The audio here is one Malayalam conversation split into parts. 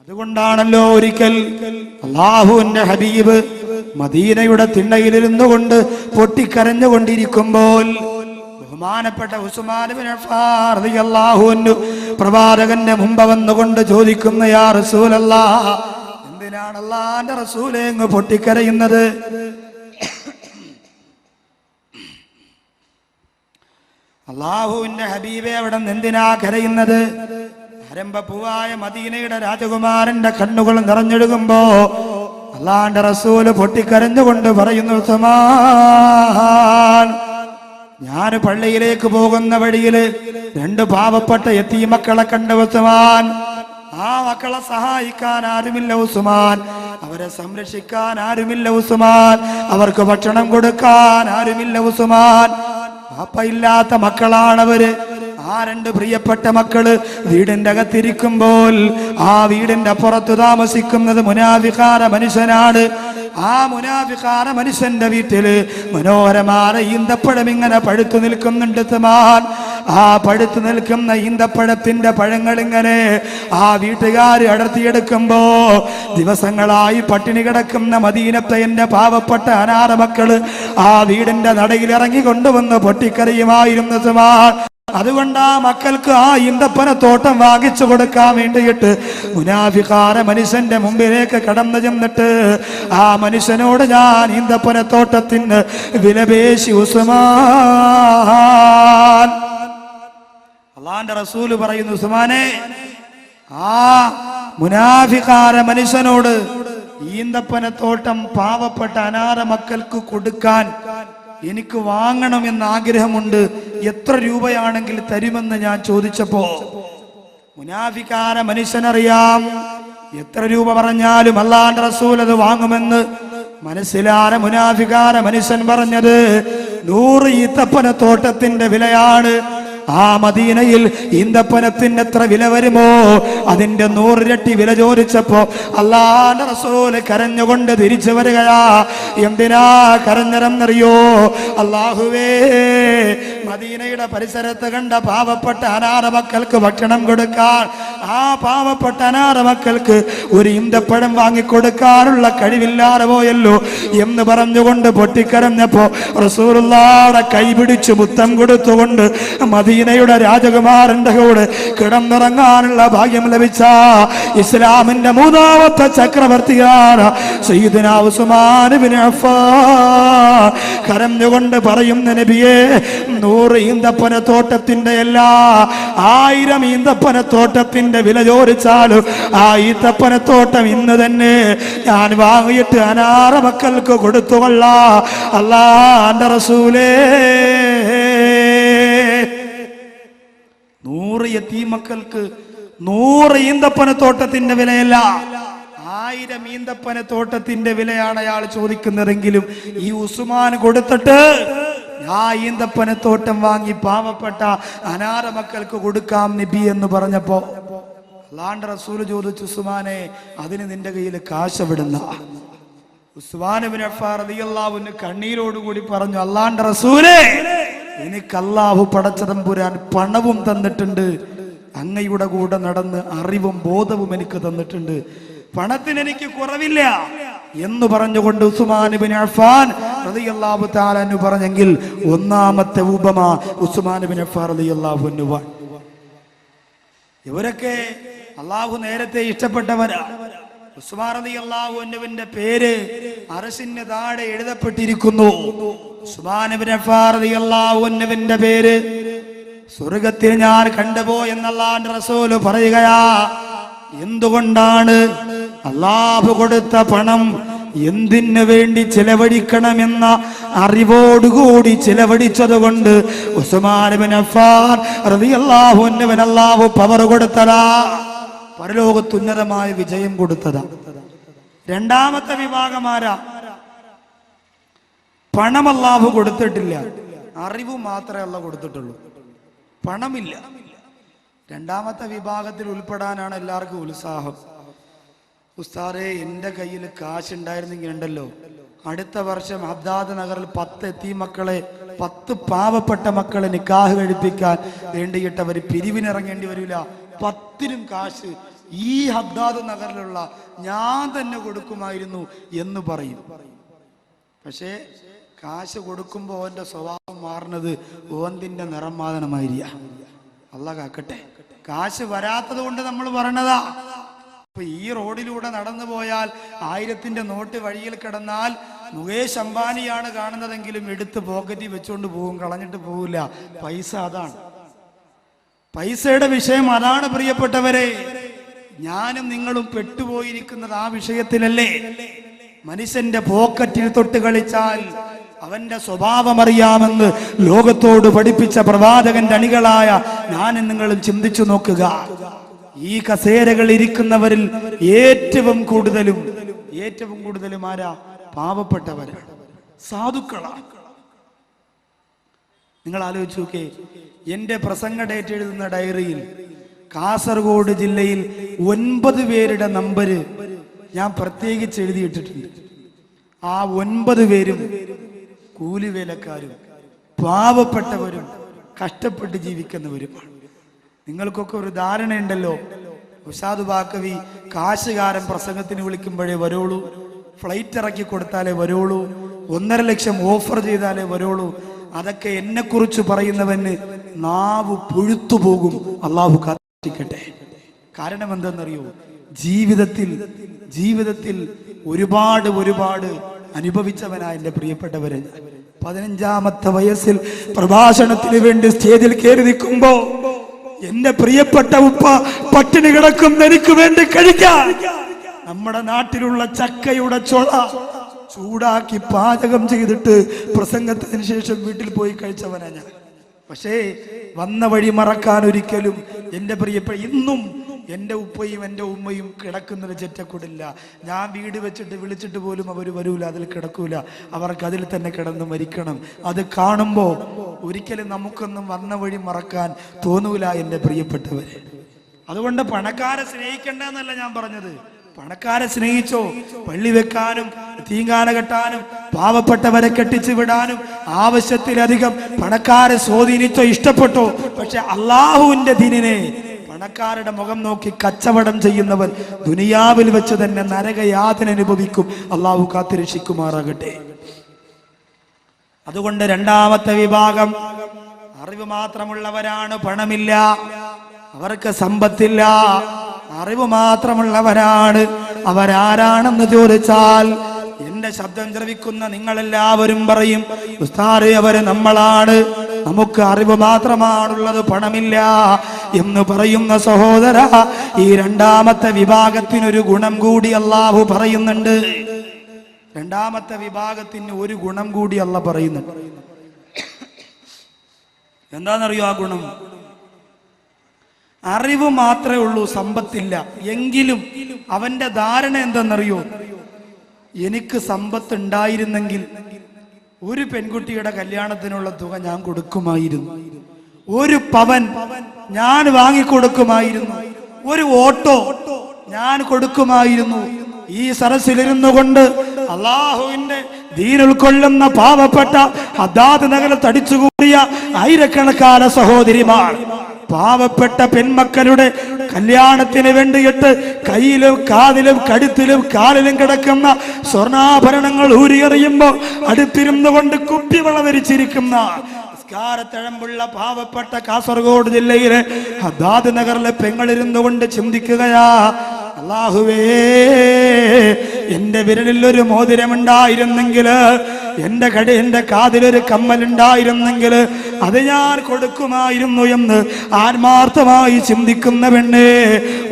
അതുകൊണ്ടാണല്ലോ ഒരിക്കൽ അല്ലാഹുവിന്റെ ഹബീബ് മദീനയുടെ തിണ്ണയിലിരുന്നു കൊണ്ട് പൊട്ടിക്കരഞ്ഞുകൊണ്ടിരിക്കുമ്പോൾ ബഹുമാനപ്പെട്ട ഉസ്മാൻ ഇബ്നു അഫ്ഫാൻ റളിയല്ലാഹു അൻഹു പ്രവാചകന്റെ മുമ്പ് വന്നുകൊണ്ട് ചോദിക്കുന്നു, യാ റസൂലല്ലാഹ്, എന്തിനാണ് അല്ലാഹുവിന്റെ റസൂലേ അങ്ങ് പൊട്ടിക്കരയുന്നത്? അല്ലാഹുവിന്റെ ഹബീബേ, അവിടെ എന്തിനാ കരയുന്നത്? ആരംഭപ്പൂവായ മദീനയുടെ രാജകുമാരന്റെ കണ്ണുകൾ നിറഞ്ഞൊഴുകുമ്പോ അല്ലാഹുവിന്റെ റസൂല് പൊട്ടിക്കരഞ്ഞുകൊണ്ട് പറയുന്നു, ഉസ്മാൻ, ഞാൻ പള്ളിയിലേക്ക് പോകുന്ന വഴിയില് 2 പാവപ്പെട്ട യതീമക്കളെ കണ്ട ഉസ്മാൻ. ആ മക്കളെ സഹായിക്കാൻ ആരുമില്ല ഉസ്മാൻ, അവരെ സംരക്ഷിക്കാൻ ആരുമില്ല ഉസ്മാൻ, അവർക്ക് ഭക്ഷണം കൊടുക്കാൻ ആരുമില്ല ഉസ്മാൻ. പാപ്പയില്ലാത്ത മക്കളാണവര്. ആ 2 പ്രിയപ്പെട്ട മക്കള് വീടിന്റെ അകത്തിരിക്കുമ്പോൾ ആ വീടിന്റെ അപ്പുറത്ത് താമസിക്കുന്നത് മുനാഫിഖാന മനുഷ്യനാണ്. ആ മുനാഫിഖാന മനുഷ്യന്റെ വീട്ടില് മനോഹരമായ ഈന്തപ്പഴം ഇങ്ങനെ പഴുത്തു നിൽക്കുന്നുണ്ട് ഉസ്മാൻ. ആ പഴുത്തു നിൽക്കുന്ന ഈന്തപ്പഴത്തിന്റെ പഴങ്ങൾ ഇങ്ങനെ ആ വീട്ടുകാര് അടർത്തിയെടുക്കുമ്പോ ദിവസങ്ങളായി പട്ടിണി കിടക്കുന്ന മദീനത്തെ എന്റെ പാവപ്പെട്ട അനാഥ മക്കള് ആ വീടിന്റെ നടയിൽ ഇറങ്ങി കൊണ്ടുവന്ന് പൊട്ടിക്കരയുമായിരുന്നു ഉസ്മാൻ. അതുകൊണ്ട് ആ മക്കൾക്ക് ആ ഈന്തപ്പനത്തോട്ടം വാങ്ങിച്ചു കൊടുക്കാൻ വേണ്ടിയിട്ട് മുനാഫിഖാന മനുഷ്യന്റെ മുമ്പിലേക്ക് കടന്നു ചെന്നിട്ട് ആ മനുഷ്യനോട് ഞാൻ ഈന്തപ്പനത്തോട്ടത്തിന് വിലപേശി ഉസ്മാൻ. അല്ലാഹുവിന്റെ റസൂല് പറയുന്നു, ഉസ്മാനെ, ആ മുനാഫിഖാന മനുഷ്യനോട് ഈന്തപ്പനത്തോട്ടം പാവപ്പെട്ട അനാഥ മക്കൾക്ക് കൊടുക്കാൻ എനിക്ക് വാങ്ങണമെന്ന് ആഗ്രഹമുണ്ട്, എത്ര രൂപയാണെങ്കിൽ തരുമെന്ന് ഞാൻ ചോദിച്ചപ്പോ മുനാഫിഖാന മനുഷ്യനറിയാം എത്ര രൂപ പറഞ്ഞാലും അല്ലാഹുവിന്റെ റസൂൽ അത് വാങ്ങുമെന്ന്. മനസ്സിലായ മുനാഫിഖാന മനുഷ്യൻ പറഞ്ഞത് 100 ഈന്തപ്പനത്തോട്ടത്തിന്റെ വിലയാണ്. ആ മദീനയിൽ ഈന്തപ്പനത്തിന് എത്ര വില വരുമോ അതിന്റെ 100 ഇരട്ടി വില ചോദിച്ചപ്പോ അല്ലാഹുവിന്റെ റസൂൽ കരഞ്ഞുകൊണ്ട് തിരിച്ചു വരികയാ. എന്തിനാ കരഞ്ഞതെന്നറിയോ? അല്ലാഹുവേ, മദീനയുടെ പരിസരത്ത് കണ്ട പാവപ്പെട്ട അനാഥ മക്കൾക്ക് ഭക്ഷണം കൊടുക്കാൻ, ആ പാവപ്പെട്ട അനാഥ മക്കൾക്ക് ഒരു ഈന്തപ്പഴം വാങ്ങിക്കൊടുക്കാനുള്ള കഴിവില്ലാതെ പോയല്ലോ എന്ന് പറഞ്ഞുകൊണ്ട് പൊട്ടിക്കരഞ്ഞപ്പോ റസൂലുള്ളാഹിയുടെ കൈപിടിച്ച് മുത്തം കൊടുത്തുകൊണ്ട് മദീനയുടെ രാജകുമാരന്റെ കൂടെ കിടന്നുറങ്ങാനുള്ള ഭാഗ്യം ലഭിച്ച ഇസ്ലാമിന്റെ 3ാമത്തെ ചക്രവർത്തിയാണ് സയ്യിദുനാ ഉസ്മാൻ ഇബ്നു അഫ്ഫാൻ. കരഞ്ഞുകൊണ്ട് പറയുന്ന നബിയേ, 100 ഈന്തപ്പനത്തോട്ടത്തിന്റെ എല്ലാ 1000 ഈന്തപ്പനത്തോട്ടത്തിന്റെ വില ചോദിച്ചാലും ആ ഈന്തപ്പനത്തോട്ടം ഇന്ന് തന്നെ ഞാൻ വാങ്ങിയിട്ട് അനാഥ മക്കൾക്ക് കൊടുത്തുകൊള്ളാം. അല്ലാഹുവിന്റെ റസൂലേ, 100 യതീമക്കൾക്ക് 100 ഈന്തപ്പനത്തോട്ടത്തിന്റെ വിലയല്ല, 1000 ഈന്തപ്പനത്തോട്ടത്തിന്റെ വിലയാണ് അയാൾ ചോദിക്കുന്നതെങ്കിലും ഈ ഉസ്മാൻ കൊടുത്തിട്ട് ആ ഈന്തപ്പനത്തോട്ടം വാങ്ങി പാവപ്പെട്ട അനാഥ മക്കൾക്ക് കൊടുക്കാം നബി എന്ന് പറഞ്ഞപ്പോ അല്ലാഹുവിന്റെ റസൂൽ ചോദിച്ചു, ഉസ്മാനെ, അതിന് നിന്റെ കയ്യിൽ കാശ് വിടുന്ന? ഉസ്മാൻ ഇബ്നു അഫ്ഫാൻ റളിയല്ലാഹു അൻഹു കണ്ണീരോടുകൂടി പറഞ്ഞു, അല്ലാഹുവിന്റെ റസൂലേ, എനിക്ക് അല്ലാഹു പടച്ചതമ്പുരാൻ പണവും തന്നിട്ടുണ്ട്, അങ്ങയുടെ കൂടെ നടന്ന് അറിവും ബോധവും എനിക്ക് തന്നിട്ടുണ്ട്, പണത്തിന് എനിക്ക് കുറവില്ല എന്ന് പറഞ്ഞുകൊണ്ട് ഉസ്മാൻ ഇബ്നു അഫ്ഫാൻ റളിയല്ലാഹു തആല അൻഹു പറഞ്ഞെങ്കിൽ 1ാമത്തെ ഉപമ ഉസ്മാൻ ഇബ്നു അഫ്ഫാൻ റളിയല്ലാഹു അൻഹു. ഇവരൊക്കെ അല്ലാഹു നേരത്തെ ഇഷ്ടപ്പെട്ടവരാ. ഉസ്മാൻ റളിയല്ലാഹു അൻഹുവിന്റെ പേര് അർശിന് താഴെ എഴുതപ്പെട്ടിരിക്കുന്നു. ഉസ്മാൻ ഇബ്നു അഫ്ഫാൻ റളിയല്ലാഹു അൻഹുവിന്റെ പേര് സ്വർഗ്ഗത്തിൽ ഞാൻ കണ്ടുപോയെന്ന് അല്ലാഹുവിന്റെ റസൂൽ പറയുകയാ. എന്തുകൊണ്ടാണ്? അല്ലാഹു കൊടുത്ത പണം എന്തിനു വേണ്ടി ചിലവഴിക്കണമെന്ന അറിവോടുകൂടി ചിലവഴിച്ചത് കൊണ്ട് ഉസ്മാൻ ഇബ്നു അഫ്ഫാൻ റളിയല്ലാഹു അൻഹുവിന് അല്ലാഹു പവർ കൊടുത്തതാ, പരലോകത്ത് ഉന്നതമായ വിജയം കൊടുത്തതാ. 2ാമത്തെ വിഭാഗമാരാ? പണം അല്ലാഹു കൊടുത്തിട്ടില്ല, അറിവ് മാത്രമേ അല്ലാഹു കൊടുത്തിട്ടുള്ളൂ, പണമില്ല. 2ാമത്തെ വിഭാഗത്തിൽ ഉൾപ്പെടാനാണ് എല്ലാവർക്കും ഉത്സാഹം. ഉസ്താദേ, എൻ്റെ കയ്യിൽ കാശുണ്ടായിരുന്നെങ്കിൽ ഉണ്ടല്ലോ, അടുത്ത വർഷം അബ്ദാദ് നഗറിൽ 10 യതീമക്കളെ 10 പാവപ്പെട്ട മക്കളെ നിക്കാഹ് കഴിപ്പിക്കാൻ വേണ്ടിയിട്ട് അവർ പിരിവിനിറങ്ങേണ്ടി വരില്ല. 10നും കാശ് ഈ ഹദ്ദാദ് നഗറിലുള്ള ഞാൻ തന്നെ കൊടുക്കുമായിരുന്നു എന്ന് പറയും. പക്ഷേ കാശ് കൊടുക്കുമ്പോൾ ഓന്റെ സ്വഭാവം മാറുന്നത് ഓന്തിന്റെ നിറം മാതനമായിരിക്ക. അല്ലാഹ് കാക്കട്ടെ. കാശ് വരാത്തത് കൊണ്ട് നമ്മൾ പറഞ്ഞതാ. ഇപ്പൊ ഈ റോഡിലൂടെ നടന്നു പോയാൽ 1000ന്റെ നോട്ട് വഴിയിൽ കിടന്നാൽ മുകേഷ് അംബാനിയാണ് കാണുന്നതെങ്കിലും എടുത്ത് പോക്കറ്റിൽ വെച്ചുകൊണ്ട് പോകും, കളഞ്ഞിട്ട് പോവില്ല. പൈസ അതാണ്, പൈസയുടെ വിഷയം അതാണ്. പ്രിയപ്പെട്ടവരെ, ഞാനും നിങ്ങളും പെട്ടുപോയിരിക്കുന്നത് ആ വിഷയത്തിലല്ലേ? മനുഷ്യന്റെ പോക്കറ്റിൽ തൊട്ട് കളിച്ചാൽ അവന്റെ സ്വഭാവം അറിയാമെന്ന് ലോകത്തോട് പഠിപ്പിച്ച പ്രവാചകന്റെ അണികളായ ഞാനും നിങ്ങളും ചിന്തിച്ചു നോക്കുക. ഈ കസേരകൾ ഇരിക്കുന്നവരിൽ ഏറ്റവും കൂടുതലും ആരാ? പാവപ്പെട്ടവരാണ്, സാധുക്കളാണ്. നിങ്ങൾ ആലോചിച്ച് നോക്കേ, എന്റെ പ്രസംഗ ഡേറ്റ് എഴുതുന്ന ഡയറിയിൽ കാസർഗോഡ് ജില്ലയിൽ 9 പേരുടെ നമ്പര് ഞാൻ പ്രത്യേകിച്ച് എഴുതിയിട്ടിട്ടുണ്ട്. ആ 9 പേരും കൂലിവേലക്കാരും പാവപ്പെട്ടവരും കഷ്ടപ്പെട്ട് ജീവിക്കുന്നവരുമാണ്. നിങ്ങൾക്കൊക്കെ ഒരു ധാരണയുണ്ടല്ലോ, ഉസ്താദ് ബാക്കവി കാശുകാരൻ പ്രസംഗത്തിന് വിളിക്കുമ്പോഴേ വരുള്ളൂ, ഫ്ലൈറ്റ് ഇറക്കി കൊടുത്താലേ വരുള്ളൂ, 1.5 ലക്ഷം ഓഫർ ചെയ്താലേ വരുള്ളൂ. അതൊക്കെ എന്നെ കുറിച്ച് പറയുന്നവന് നാവ് പുഴുത്തു പോകും. അള്ളാഹു കാത്തിരിക്കട്ടെ. കാരണം എന്തെന്നറിയോ? ജീവിതത്തിൽ ഒരുപാട് അനുഭവിച്ചവനായ എൻ്റെ പ്രിയപ്പെട്ടവരെ, 15ാമത്തെ വയസ്സിൽ പ്രഭാഷണത്തിന് വേണ്ടി സ്റ്റേജിൽ കയറി നിൽക്കുമ്പോ എന്റെ പ്രിയപ്പെട്ട ഉപ്പ പട്ടിണി കിടക്കുന്ന എനിക്ക് വേണ്ടി കഴിക്കാൻ നമ്മുടെ നാട്ടിലുള്ള ചക്കയുടെ ചൊള ചൂടാക്കി പാചകം ചെയ്തിട്ട് പ്രസംഗത്തിന് ശേഷം വീട്ടിൽ പോയി കഴിച്ചവനാ ഞാൻ. പക്ഷേ വന്ന വഴി മറക്കാൻ ഒരിക്കലും എൻ്റെ പ്രിയപ്പെട്ട ഇന്നും എൻ്റെ ഉപ്പയും എൻ്റെ ഉമ്മയും കിടക്കുന്നത് ചെറ്റക്കൂടില്ല. ഞാൻ വീട് വെച്ചിട്ട് വിളിച്ചിട്ട് പോലും അവർ വരൂല, അതിൽ കിടക്കൂല. അവർക്ക് അതിൽ തന്നെ കിടന്ന് മരിക്കണം. അത് കാണുമ്പോൾ ഒരിക്കലും നമുക്കൊന്നും വന്ന വഴി മറക്കാൻ തോന്നൂല എൻ്റെ പ്രിയപ്പെട്ടവരെ. അതുകൊണ്ട് പണക്കാരെ സ്നേഹിക്കേണ്ടെന്നല്ല ഞാൻ പറഞ്ഞത്. പണക്കാരെ സ്നേഹിച്ചോ, പള്ളി വെക്കാനും തീങ്കാല കെട്ടാനും പാവപ്പെട്ടവരെ കെട്ടിച്ചു വിടാനും ആവശ്യത്തിലധികം പണക്കാരെ സ്വാധീനിച്ചോ, ഇഷ്ടപ്പെട്ടോ. പക്ഷെ അള്ളാഹുവിന്റെ ദീനിനെ പണക്കാരുടെ മുഖം നോക്കി കച്ചവടം ചെയ്യുന്നവൻ ദുനിയാവിൽ വെച്ച് തന്നെ നരകയാതന അനുഭവിക്കും. അള്ളാഹു കാത്തിരക്ഷിക്കുമാറാകട്ടെ. അതുകൊണ്ട് 2ാമത്തെ വിഭാഗം അറിവ് മാത്രമുള്ളവരാണ്, പണമില്ല, അവർക്ക് സമ്പത്തില്ല, അറിവ് മാത്രമുള്ളവരാണ്. അവരാരാണെന്ന് ചോദിച്ചാൽ എന്റെ ശബ്ദം ശ്രവിക്കുന്ന നിങ്ങളെല്ലാവരും പറയും, ഉസ്താദേ അവര് നമ്മളാണ്, നമുക്ക് അറിവ് മാത്രമാണുള്ളത്, പണമില്ല എന്ന് പറയുന്ന സഹോദര, ഈ 2ാമത്തെ വിഭാഗത്തിനൊരു ഗുണം കൂടി അല്ലാഹു പറയുന്നുണ്ട്. 2ാമത്തെ വിഭാഗത്തിന് ഒരു ഗുണം കൂടി അല്ലാഹു പറയുന്നുണ്ട്. എന്താണെന്നറിയോ ആ ഗുണം? അറിവ് മാത്രമേ ഉള്ളൂ, സമ്പത്തില്ല. എങ്കിലും അവന്റെ ധാരണ എന്തെന്നറിയോ? എനിക്ക് സമ്പത്ത് ഉണ്ടായിരുന്നെങ്കിൽ ഒരു പെൺകുട്ടിയുടെ കല്യാണത്തിനുള്ള തുക ഞാൻ കൊടുക്കുമായിരുന്നു, 1 പവൻ ഞാൻ വാങ്ങിക്കൊടുക്കുമായിരുന്നു, 1 ഓട്ടോ ഞാൻ കൊടുക്കുമായിരുന്നു. ഈ സരസിലിരുന്നു കൊണ്ട് അള്ളാഹുവിന്റെ ദീൻ ഉൾക്കൊള്ളുന്ന പാവപ്പെട്ട ഹദ്ദാദ് നഗരം തടിച്ചുകൂടിയ ആയിരക്കണക്കാന സഹോദരിമാർ പാവപ്പെട്ട പെൺമക്കളുടെ കല്യാണത്തിന് വേണ്ടിയിട്ട് കയ്യിലും കാതിലും കഴുത്തിലും കാലിലും കിടക്കുന്ന സ്വർണ്ണാഭരണങ്ങൾ ഊരിയെറിയുമ്പോ അടുത്തിരുന്നു കൊണ്ട് കുപ്പിവെള്ളം വരിച്ചിരിക്കുന്ന നിസ്കാരത്തഴമ്പുള്ള പാവപ്പെട്ട കാസർഗോഡ് ജില്ലയിലെ ഹദ്ദാദ് നഗറിലെ പെങ്ങളിരുന്നു കൊണ്ട് ചിന്തിക്കുകയാ, അല്ലാഹുവേ എന്റെ വിരലിൽ ഒരു മോതിരമുണ്ടായിരുന്നെങ്കിൽ, എന്റെ കാതിലൊരു കമ്മലുണ്ടായിരുന്നെങ്കിൽ അത് ഞാൻ കൊടുക്കുമായിരുന്നു എന്ന് ആത്മാർത്ഥമായി ചിന്തിക്കുന്ന പെണ്ണേ.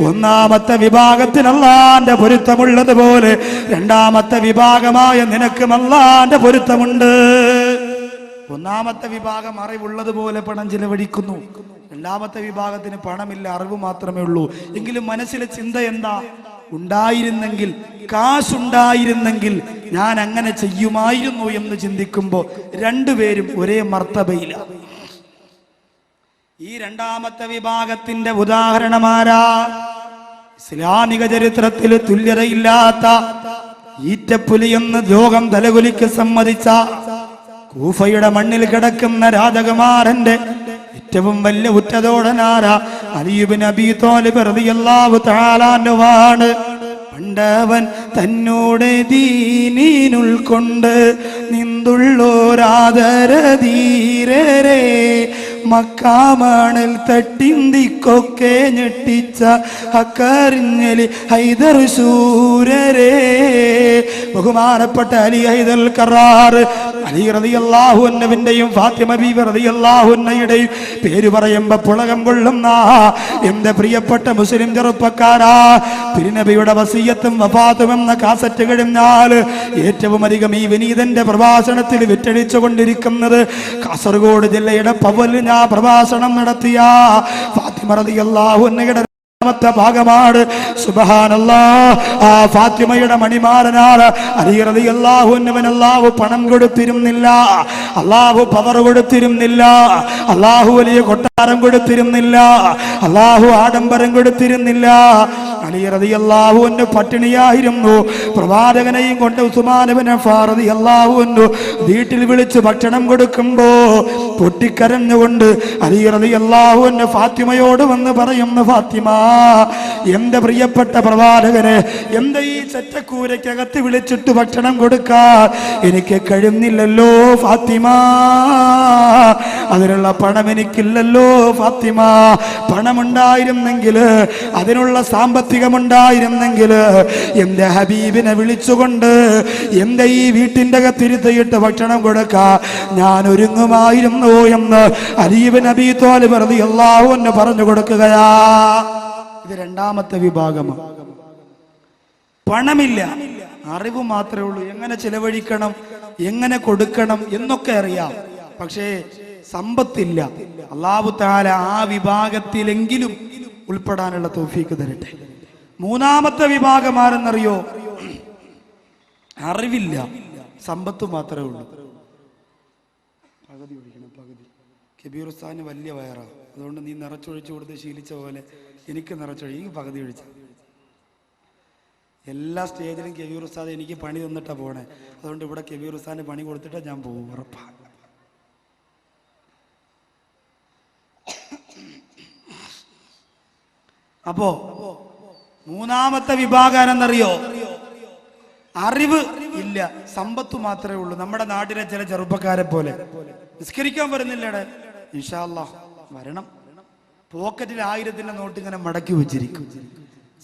1ാമത്തെ വിഭാഗത്തിന് അല്ലാഹുവിന്റെ പൊരുത്തമുള്ളതുപോലെ 2ാമത്തെ വിഭാഗമായ നിനക്കും അല്ലാഹുവിന്റെ പൊരുത്തമുണ്ട്. 1ാമത്തെ വിഭാഗം അറിവുള്ളതുപോലെ പണം ചിലവഴിക്കുന്നു, 2ാമത്തെ വിഭാഗത്തിന് പണമില്ല, അറിവ് മാത്രമേ ഉള്ളൂ. എങ്കിലും മനസ്സിലെ ചിന്ത എന്താ? ഉണ്ടായിരുന്നെങ്കിൽ, കാശുണ്ടായിരുന്നെങ്കിൽ ഞാൻ അങ്ങനെ ചെയ്യുമായിരുന്നു എന്ന് ചിന്തിക്കുമ്പോൾ 2 പേരും ഒരേ മർത്തബയില്ല. ഈ 2ാമത്തെ വിഭാഗത്തിന്റെ ഉദാഹരണമാരാ? ഇസ്ലാമിക ചരിത്രത്തിൽ തുല്യതയില്ലാത്ത ഈറ്റപ്പുലി എന്ന് ലോകം തലകുലിക്ക് സമ്മതിച്ച കൂഫയുടെ മണ്ണിൽ കിടക്കുന്ന രാജകുമാരന്റെ ഏറ്റവും വലിയ ഉറ്റതോടനാരാ അലി ഇബ്നു അബീ ത്വാലിബ് റളിയല്ലാഹു തആല അൻഹുവാണ്. പണ്ടവൻ തന്നോട് ദീനിനുൾക്കൊണ്ട് നിന്തുള്ളോരാദരധീരരെ മക്കാമണൽ തട്ടിന്തിക്കൊക്കെ ഞെട്ടിച്ച അക്കറിഞ്ഞലി ഹൈദർ ശൂരരെ. ബഹുമാനപ്പെട്ട അലി ഹൈദർ കറാർ അലി റളിയല്ലാഹു അൻഹുവിന്റെയും ഫാത്തിമ ബീവി റളിയല്ലാഹു അൻഹയുടെയും പേര് പറയുമ്പോ പുളകം കൊള്ളുന്ന എന്റെ പ്രിയപ്പെട്ട മുസ്ലിം ചെറുപ്പക്കാരാ, തിരുനബിയുടെ വസിയത്തും വഫാത്തും എന്ന കാസറ്റ് കഴിഞ്ഞാൽ ഏറ്റവും അധികം ഈ വിനീതന്റെ പ്രഭാഷണത്തിൽ വിറ്റഴിച്ചു കൊണ്ടിരിക്കുന്നത് കാസർഗോഡ് ജില്ലയുടെ പവലിൽ ഞാൻ പ്രഭാഷണം നടത്തിയ ഫാത്തിമ റളിയല്ലാഹു അൻഹയുടെ ഭാഗമാണ്. സുബ്ഹാനല്ലാഹ്, ആ ഫാത്തിമയുടെ മണിമാരനാണ് അലി റളിയല്ലാഹു അൻഹുവിന് അല്ലാഹു പണം കൊടുത്തിരുന്നില്ല, അല്ലാഹു പവർ കൊടുത്തിരുന്നില്ല, അല്ലാഹു വലിയ കൊട്ടാരം കൊടുത്തിരുന്നില്ല, അല്ലാഹു ആഡംബരം കൊടുത്തിരുന്നില്ല. അലി റളിയല്ലാഹു അൻഹു പട്ടിണിയായിരുന്നു. പ്രവാചകനെയും കൊണ്ട് ഉസ്മാൻ ഇബ്നു അഫ്ഫാൻ റളിയല്ലാഹു അൻഹു വീട്ടിൽ വിളിച്ച് ഭക്ഷണം കൊടുക്കുമ്പോ പൊട്ടിക്കരഞ്ഞുകൊണ്ട് അലി റളിയല്ലാഹു അൻഹു ഫാത്തിമയോട് വന്ന് പറയുന്നു, ഫാത്തിമ, എന്റെ പ്രിയപ്പെട്ട പ്രവാചകനെ എന്റെ ഈ ചെറ്റക്കൂരയ്ക്കകത്ത് വിളിച്ചിട്ട് ഭക്ഷണം കൊടുക്കാൻ എനിക്ക് കഴിയുന്നില്ലല്ലോ ഫാത്തിമ, അതിനുള്ള പണം എനിക്കില്ലല്ലോ ഫാത്തിമ. പണമുണ്ടായിരുന്നെങ്കിൽ, അതിനുള്ള സാമ്പത്തികമുണ്ടായിരുന്നെങ്കിൽ എന്റെ ഹബീബിനെ വിളിച്ചുകൊണ്ട് എന്റെ ഈ വീട്ടിന്റെ അകത്തിരുത്തിയിട്ട് ഭക്ഷണം കൊടുക്കാൻ ഞാൻ ഒരുങ്ങുമായിരുന്നു എന്ന് അലി ഇബ്നു അബീ ത്വാലിബ് റളിയല്ലാഹു അൻഹു പറഞ്ഞു കൊടുക്കുകയാ. ഇത് രണ്ടാമത്തെ വിഭാഗമാണ്. പണമില്ല, അറിവ് മാത്രമേ ഉള്ളൂ. എങ്ങനെ ചെലവഴിക്കണം, എങ്ങനെ കൊടുക്കണം എന്നൊക്കെ അറിയാം, പക്ഷേ സമ്പത്തില്ല. അല്ലാഹു തആല ആ വിഭാഗത്തിലെങ്കിലും ഉൾപ്പെടാനുള്ള തൗഫീക്ക് തരട്ടെ. മൂന്നാമത്തെ വിഭാഗം ആരെന്നറിയോ? അറിവില്ല, സമ്പത്ത് മാത്രമേ ഉള്ളൂ. പകുതി ഒഴിക്കണം, പകുതി. കബീർ ഉസ്താദിന് വലിയ വയറാണ്, അതുകൊണ്ട് നീ നിറച്ചൊഴിച്ചു കൊടുത്ത് ശീലിച്ച പോലെ എനിക്ക് നിറച്ചൊഴി പകുതി ഒഴിച്ച. എല്ലാ സ്റ്റേജിലും കബീർ ഉസ്താദ് എനിക്ക് പണി തന്നിട്ടാ പോണേ, അതുകൊണ്ട് ഇവിടെ കബീർ ഉസ്താദിന് പണി കൊടുത്തിട്ടാ ഞാൻ പോകും, ഉറപ്പാണ്. അപ്പോ മൂന്നാമത്തെ വിഭാഗം എന്നറിയോ? അറിവ് ഇല്ല, സമ്പത്ത് മാത്രമേ ഉള്ളൂ. നമ്മുടെ നാട്ടിലെ ചില ചെറുപ്പക്കാരെ പോലെ നിസ്കരിക്കാൻ വരുന്നില്ലടെ, ഇൻഷാ അല്ലാഹ് വരണം, പോക്കറ്റിൽ 1000ന്റെ നോട്ട് ഇങ്ങനെ മടക്കി വെച്ചിരിക്കും.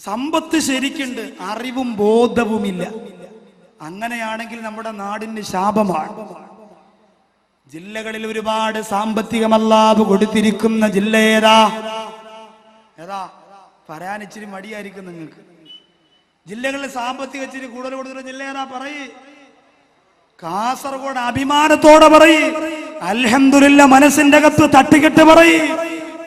സമ്പത്ത് ശരിക്കുണ്ട്, അറിവും ബോധവുമില്ല. അങ്ങനെയാണെങ്കിൽ നമ്മുടെ നാടിന് ശാപമാണ്. ജില്ലകളിൽ ഒരുപാട് സാമ്പത്തികം അല്ലാഹു കൊടുത്തിരിക്കുന്ന ജില്ല ഏതാ? പറയാൻ ഇച്ചിരി മടിയായിരിക്കും നിങ്ങൾക്ക്. ജില്ലകളിൽ സാമ്പത്തിക ഇച്ചിരി കൂടുതൽ കൊടുത്തിട്ടുള്ള ജില്ല ഏതാ? പറയ്. കാസർഗോഡ് അഭിമാനത്തോടെ പറയ്, അൽഹംദുലില്ലാ മനസ്സിന്റെ അകത്ത് തട്ടിക്കെട്ട് പറയ്.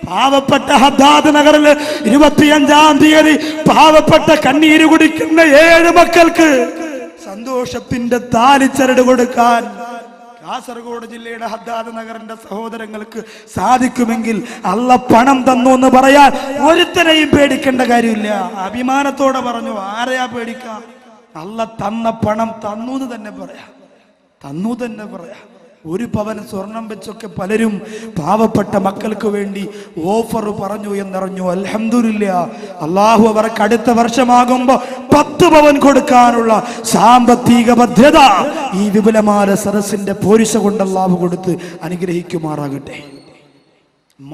പാവപ്പെട്ട ഹദ്ദാദ് നഗറിൽ 25-ാം തീയതി പാവപ്പെട്ട കണ്ണീര് കുടിക്കുന്ന 7 മക്കൾക്ക് സന്തോഷത്തിന്റെ താലിച്ചരട് കൊടുക്കാൻ കാസർഗോഡ് ജില്ലയുടെ ഹദ്ദാദ് നഗറിന്റെ സഹോദരങ്ങൾക്ക് സാധിക്കുമെങ്കിൽ അല്ല പണം തന്നു എന്ന് പറയാൻ ഒരുത്തനെയും പേടിക്കേണ്ട കാര്യമില്ല. അഭിമാനത്തോടെ പറഞ്ഞു, ആരെയാ പേടിക്കാം? അല്ല തന്ന പണം തന്നു എന്ന് തന്നെ പറയാം, തന്നു തന്നെ പറയാം. 1 പവൻ സ്വർണം വെച്ചൊക്കെ പലരും പാവപ്പെട്ട മക്കൾക്ക് വേണ്ടി ഓഫർ പറഞ്ഞു എന്നറിഞ്ഞു. അൽഹംദുലില്ലാ, അല്ലാഹു അവർക്ക് അടുത്ത വർഷമാകുമ്പോ 10 പവൻ കൊടുക്കാനുള്ള സാമ്പത്തിക ഭദ്രത ഈ വിപുലമായ സദസ്സിന്റെ പോരിശ കൊണ്ട് അല്ലാഹു കൊടുത്ത് അനുഗ്രഹിക്കുമാറാകട്ടെ.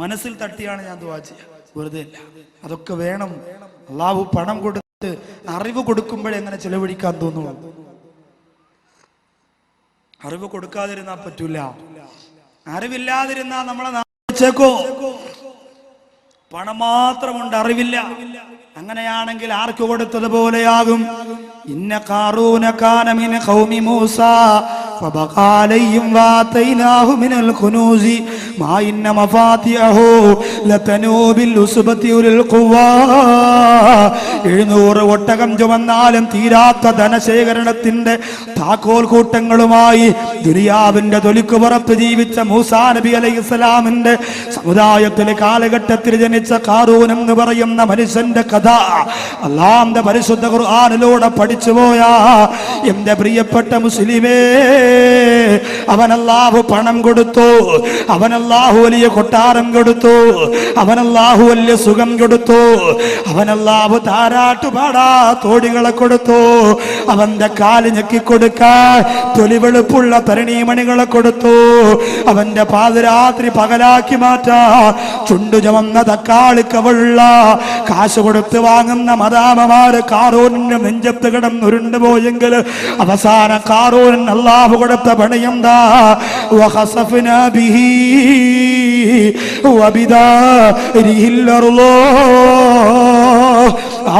മനസ്സിൽ തട്ടിയാണ് ഞാൻ ദുആ ചെയ്യുക, വെറുതെ അല്ല. അതൊക്കെ വേണം. അല്ലാഹു പണം കൊടുത്ത് അറിവ് കൊടുക്കുമ്പോഴേ എങ്ങനെ ചെലവഴിക്കാൻ തോന്നുള്ളൂ. അറിവ് കൊടുക്കാതിരുന്നാ പറ്റൂല. അറിവില്ലാതിരുന്നാ നമ്മളെ നാച്ചേക്കോ. പണം മാത്രമുണ്ട്, അറിവില്ല. അങ്ങനെയാണെങ്കിൽ ആർക്ക് കൊടുത്തതുപോലെയാകും. ഇന്ന ഖാറൂന കാന മിൻ ഖൗമി മൂസ ഫബഖാ അലൈഹിം വആതൈനാഹു മിനൽ ഖുനൂസി മാ ഇന്ന മഫാതിഹു ലതനൂ ബിൽ ഉസ്ബതി ഉൽ ഖുവാ. 700 ഒട്ടകം ചുമന്നാലും തീരാത്ത ധനശേഖരണത്തിന്റെ താക്കോൽ കൂട്ടങ്ങളുമായി ദുനിയാവിന്റെ തൊലിക്ക് പുറത്ത് ജീവിച്ച മൂസാ നബി അലൈഹിസ്സലാമിന്റെ സമുദായത്തിലെ കാലഘട്ടത്തിൽ ജനിച്ച ഖാറൂൻ എന്ന് പറയുന്ന മനുഷ്യന്റെ കഥ അല്ലാഹുവിന്റെ പരിശുദ്ധ ഖുർആനിലൂടെ പഠിച്ചുപോയ എന്റെ പ്രിയപ്പെട്ട മുസ്ലിമേ, അവൻ അല്ലാഹു പണം കൊടുത്തു, അവൻ അവനല്ലാഹു വലിയ കൊട്ടാരം കൊടുത്തു, അവനല്ലാഹു വലിയ സുഖം കൊടുത്തു, അവനല്ലാഹു താരാട്ടുപാടാ തോടികളെ കൊടുത്തു, അവന്റെ കാല് ഞെക്കിക്കൊടുക്കാൻ തൊലിവെളുപ്പുള്ള തരണീമണികളെ കൊടുത്തു, അവന്റെ പാതിരാത്രി പകലാക്കി മാറ്റാ ചുണ്ടു ചുമന്ന തക്കാളിക്കവളുള്ള കാശ് കൊടുത്ത് വാങ്ങുന്ന മദാമമാര് കാറൂനിന്റെ നെഞ്ചത്ത് കിടന്നുരുണ്ടു പോയെങ്കിൽ അവസാന കാറൂൻ അല്ലാഹു കൊടുത്ത പണിയെന്താ? വഖസഫ്നാ ബിഹി വബിദാരിഹിൽ അർള്.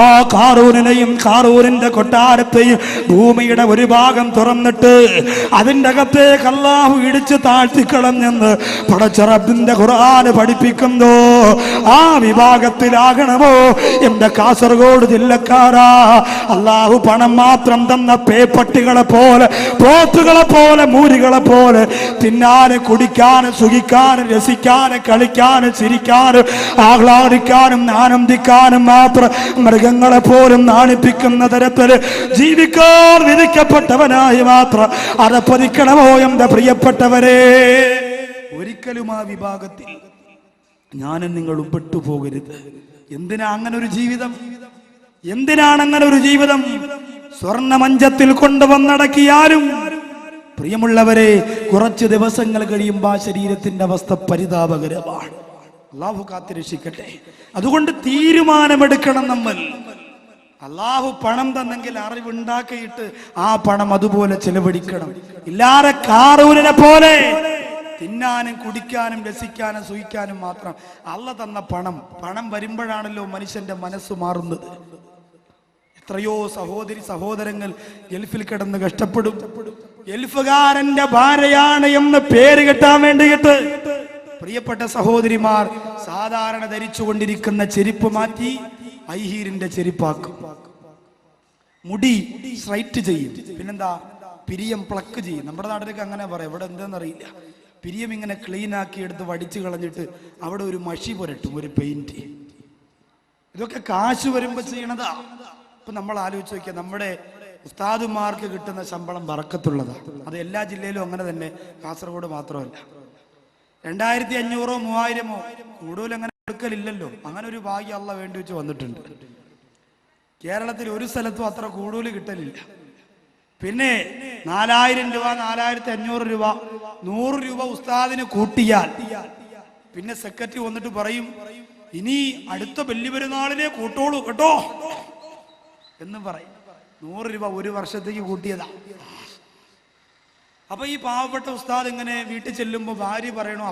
ആ കാറൂനെയും കാറൂനിന്റെ കൊട്ടാരത്തെയും ഭൂമിയുടെ ഒരു ഭാഗം തുറന്നിട്ട് അതിന്റെ അകത്തേക്ക് അല്ലാഹു ഇടിച്ച് താഴ്ത്തിക്കളഞ്ഞെന്ന് പടച്ച റബ്ബിന്റെ ഖുർആൻ പഠിപ്പിക്കുന്നു. ആ വിഭാഗത്തിലാകണമോ എന്റെ കാസർഗോഡ് ജില്ലക്കാരാ? അല്ലാഹു പണം മാത്രം തന്ന പേപ്പട്ടികളെ പോലെ, പോത്തുകളെ പോലെ, മൂരികളെ പോലെ തിന്നാനും കുടിക്കാനും സുഖിക്കാനും രസിക്കാനും കളിക്കാനും ചിരിക്കാനും ആഹ്ലാദിക്കാനും ആനന്ദിക്കാനും മാത്രം മൃഗങ്ങളെ പോലും നാണിപ്പിക്കുന്ന തരത്തിൽ ജീവിക്കാൻ വിധിക്കപ്പെട്ടവനായി മാത്രം അതപ്പതിക്കണമോ എന്റെ പ്രിയപ്പെട്ടവരെ? ഒരിക്കലും ആ വിഭാഗത്തിൽ ഞാനും നിങ്ങളും പെട്ടുപോകരുത്. എന്തിനാ അങ്ങനെ ഒരു ജീവിതം? എന്തിനാണ് അങ്ങനെ ഒരു ജീവിതം? സ്വർണ്ണമഞ്ചത്തിൽ കൊണ്ടുവന്നടക്കിയാലും പ്രിയമുള്ളവരെ, കുറച്ച് ദിവസങ്ങൾ കഴിയുമ്പോൾ ആ ശരീരത്തിന്റെ അവസ്ഥ പരിതാപകരമാണ്. അല്ലാഹു കാത്തിരക്ഷിക്കട്ടെ. അതുകൊണ്ട് തീരുമാനമെടുക്കണം നമ്മൾ. അല്ലാഹു പണം തന്നെങ്കിൽ അറിവുണ്ടാക്കിയിട്ട് ആ പണം അതുപോലെ ചെലവഴിക്കണം. ഇല്ലാതെ കാറൂനിനെ പോലെ തിന്നാനും കുടിക്കാനും രസിക്കാനും സുഖിക്കാനും മാത്രം അള്ള തന്ന പണം വരുമ്പോഴാണല്ലോ മനുഷ്യന്റെ മനസ്സ് മാറുന്നത്. എത്രയോ സഹോദരങ്ങൾ ഗൾഫിൽ കിടന്ന് കഷ്ടപ്പെടും. ഗൾഫുകാരന്റെ ഭാര്യയാണ് എന്ന് പേര് കിട്ടാൻ വേണ്ടിയിട്ട് പ്രിയപ്പെട്ട സഹോദരിമാർ സാധാരണ ധരിച്ചുകൊണ്ടിരിക്കുന്ന ചെരുപ്പ് മാറ്റി ഐഹീരിന്റെ ചെരുപ്പാക്കും, മുടി സ്ട്രൈറ്റ് ചെയ്യും, പിന്നെന്താ പിരിയം പ്ലക്ക് ചെയ്യും. നമ്മുടെ നാട്ടിലേക്ക് അങ്ങനെ പറയാം, ഇവിടെ എന്താണെന്നറിയില്ല. പിരിയം ഇങ്ങനെ ക്ലീൻ ആക്കി എടുത്ത് വടിച്ചു കളഞ്ഞിട്ട് അവിടെ ഒരു മഷി പുരട്ടും, ഒരു പെയിന്റ്. ഇതൊക്കെ കാശ് വരുമ്പോ ചെയ്യണതാ. ഇപ്പൊ നമ്മൾ ആലോചിച്ച് നോക്കിയാൽ നമ്മുടെ ഉസ്താദുമാർക്ക് കിട്ടുന്ന ശമ്പളം ബറക്കത്തുള്ളതാ. അത് എല്ലാ ജില്ലയിലും അങ്ങനെ തന്നെ, കാസർഗോഡ് മാത്രമല്ല. 2500 3000 കൂടുതൽ അങ്ങനെ കൊടുക്കലില്ലല്ലോ. അങ്ങനെ ഒരു ഭാഗ്യം അള്ള വേണ്ടി വെച്ച് വന്നിട്ടുണ്ട്. കേരളത്തിൽ ഒരു സ്ഥലത്തും അത്ര കൂടുതൽ കിട്ടലില്ല. പിന്നെ 4000 രൂപ 4500 രൂപ 100 രൂപ ഉസ്താദിന് കൂട്ടിയാൽ പിന്നെ സെക്രട്ടറി വന്നിട്ട് പറയും, ഇനി അടുത്ത ബലി പെരുന്നാളിനെ കൂട്ടോളൂ കേട്ടോ എന്ന് പറയും. 100 രൂപ ഒരു വർഷത്തേക്ക് കൂട്ടിയതാ. അപ്പൊ ഈ പാവപ്പെട്ട ഉസ്താദ് ഇങ്ങനെ വീട്ടിൽ ചെല്ലുമ്പോ ഭാര്യ പറയണു,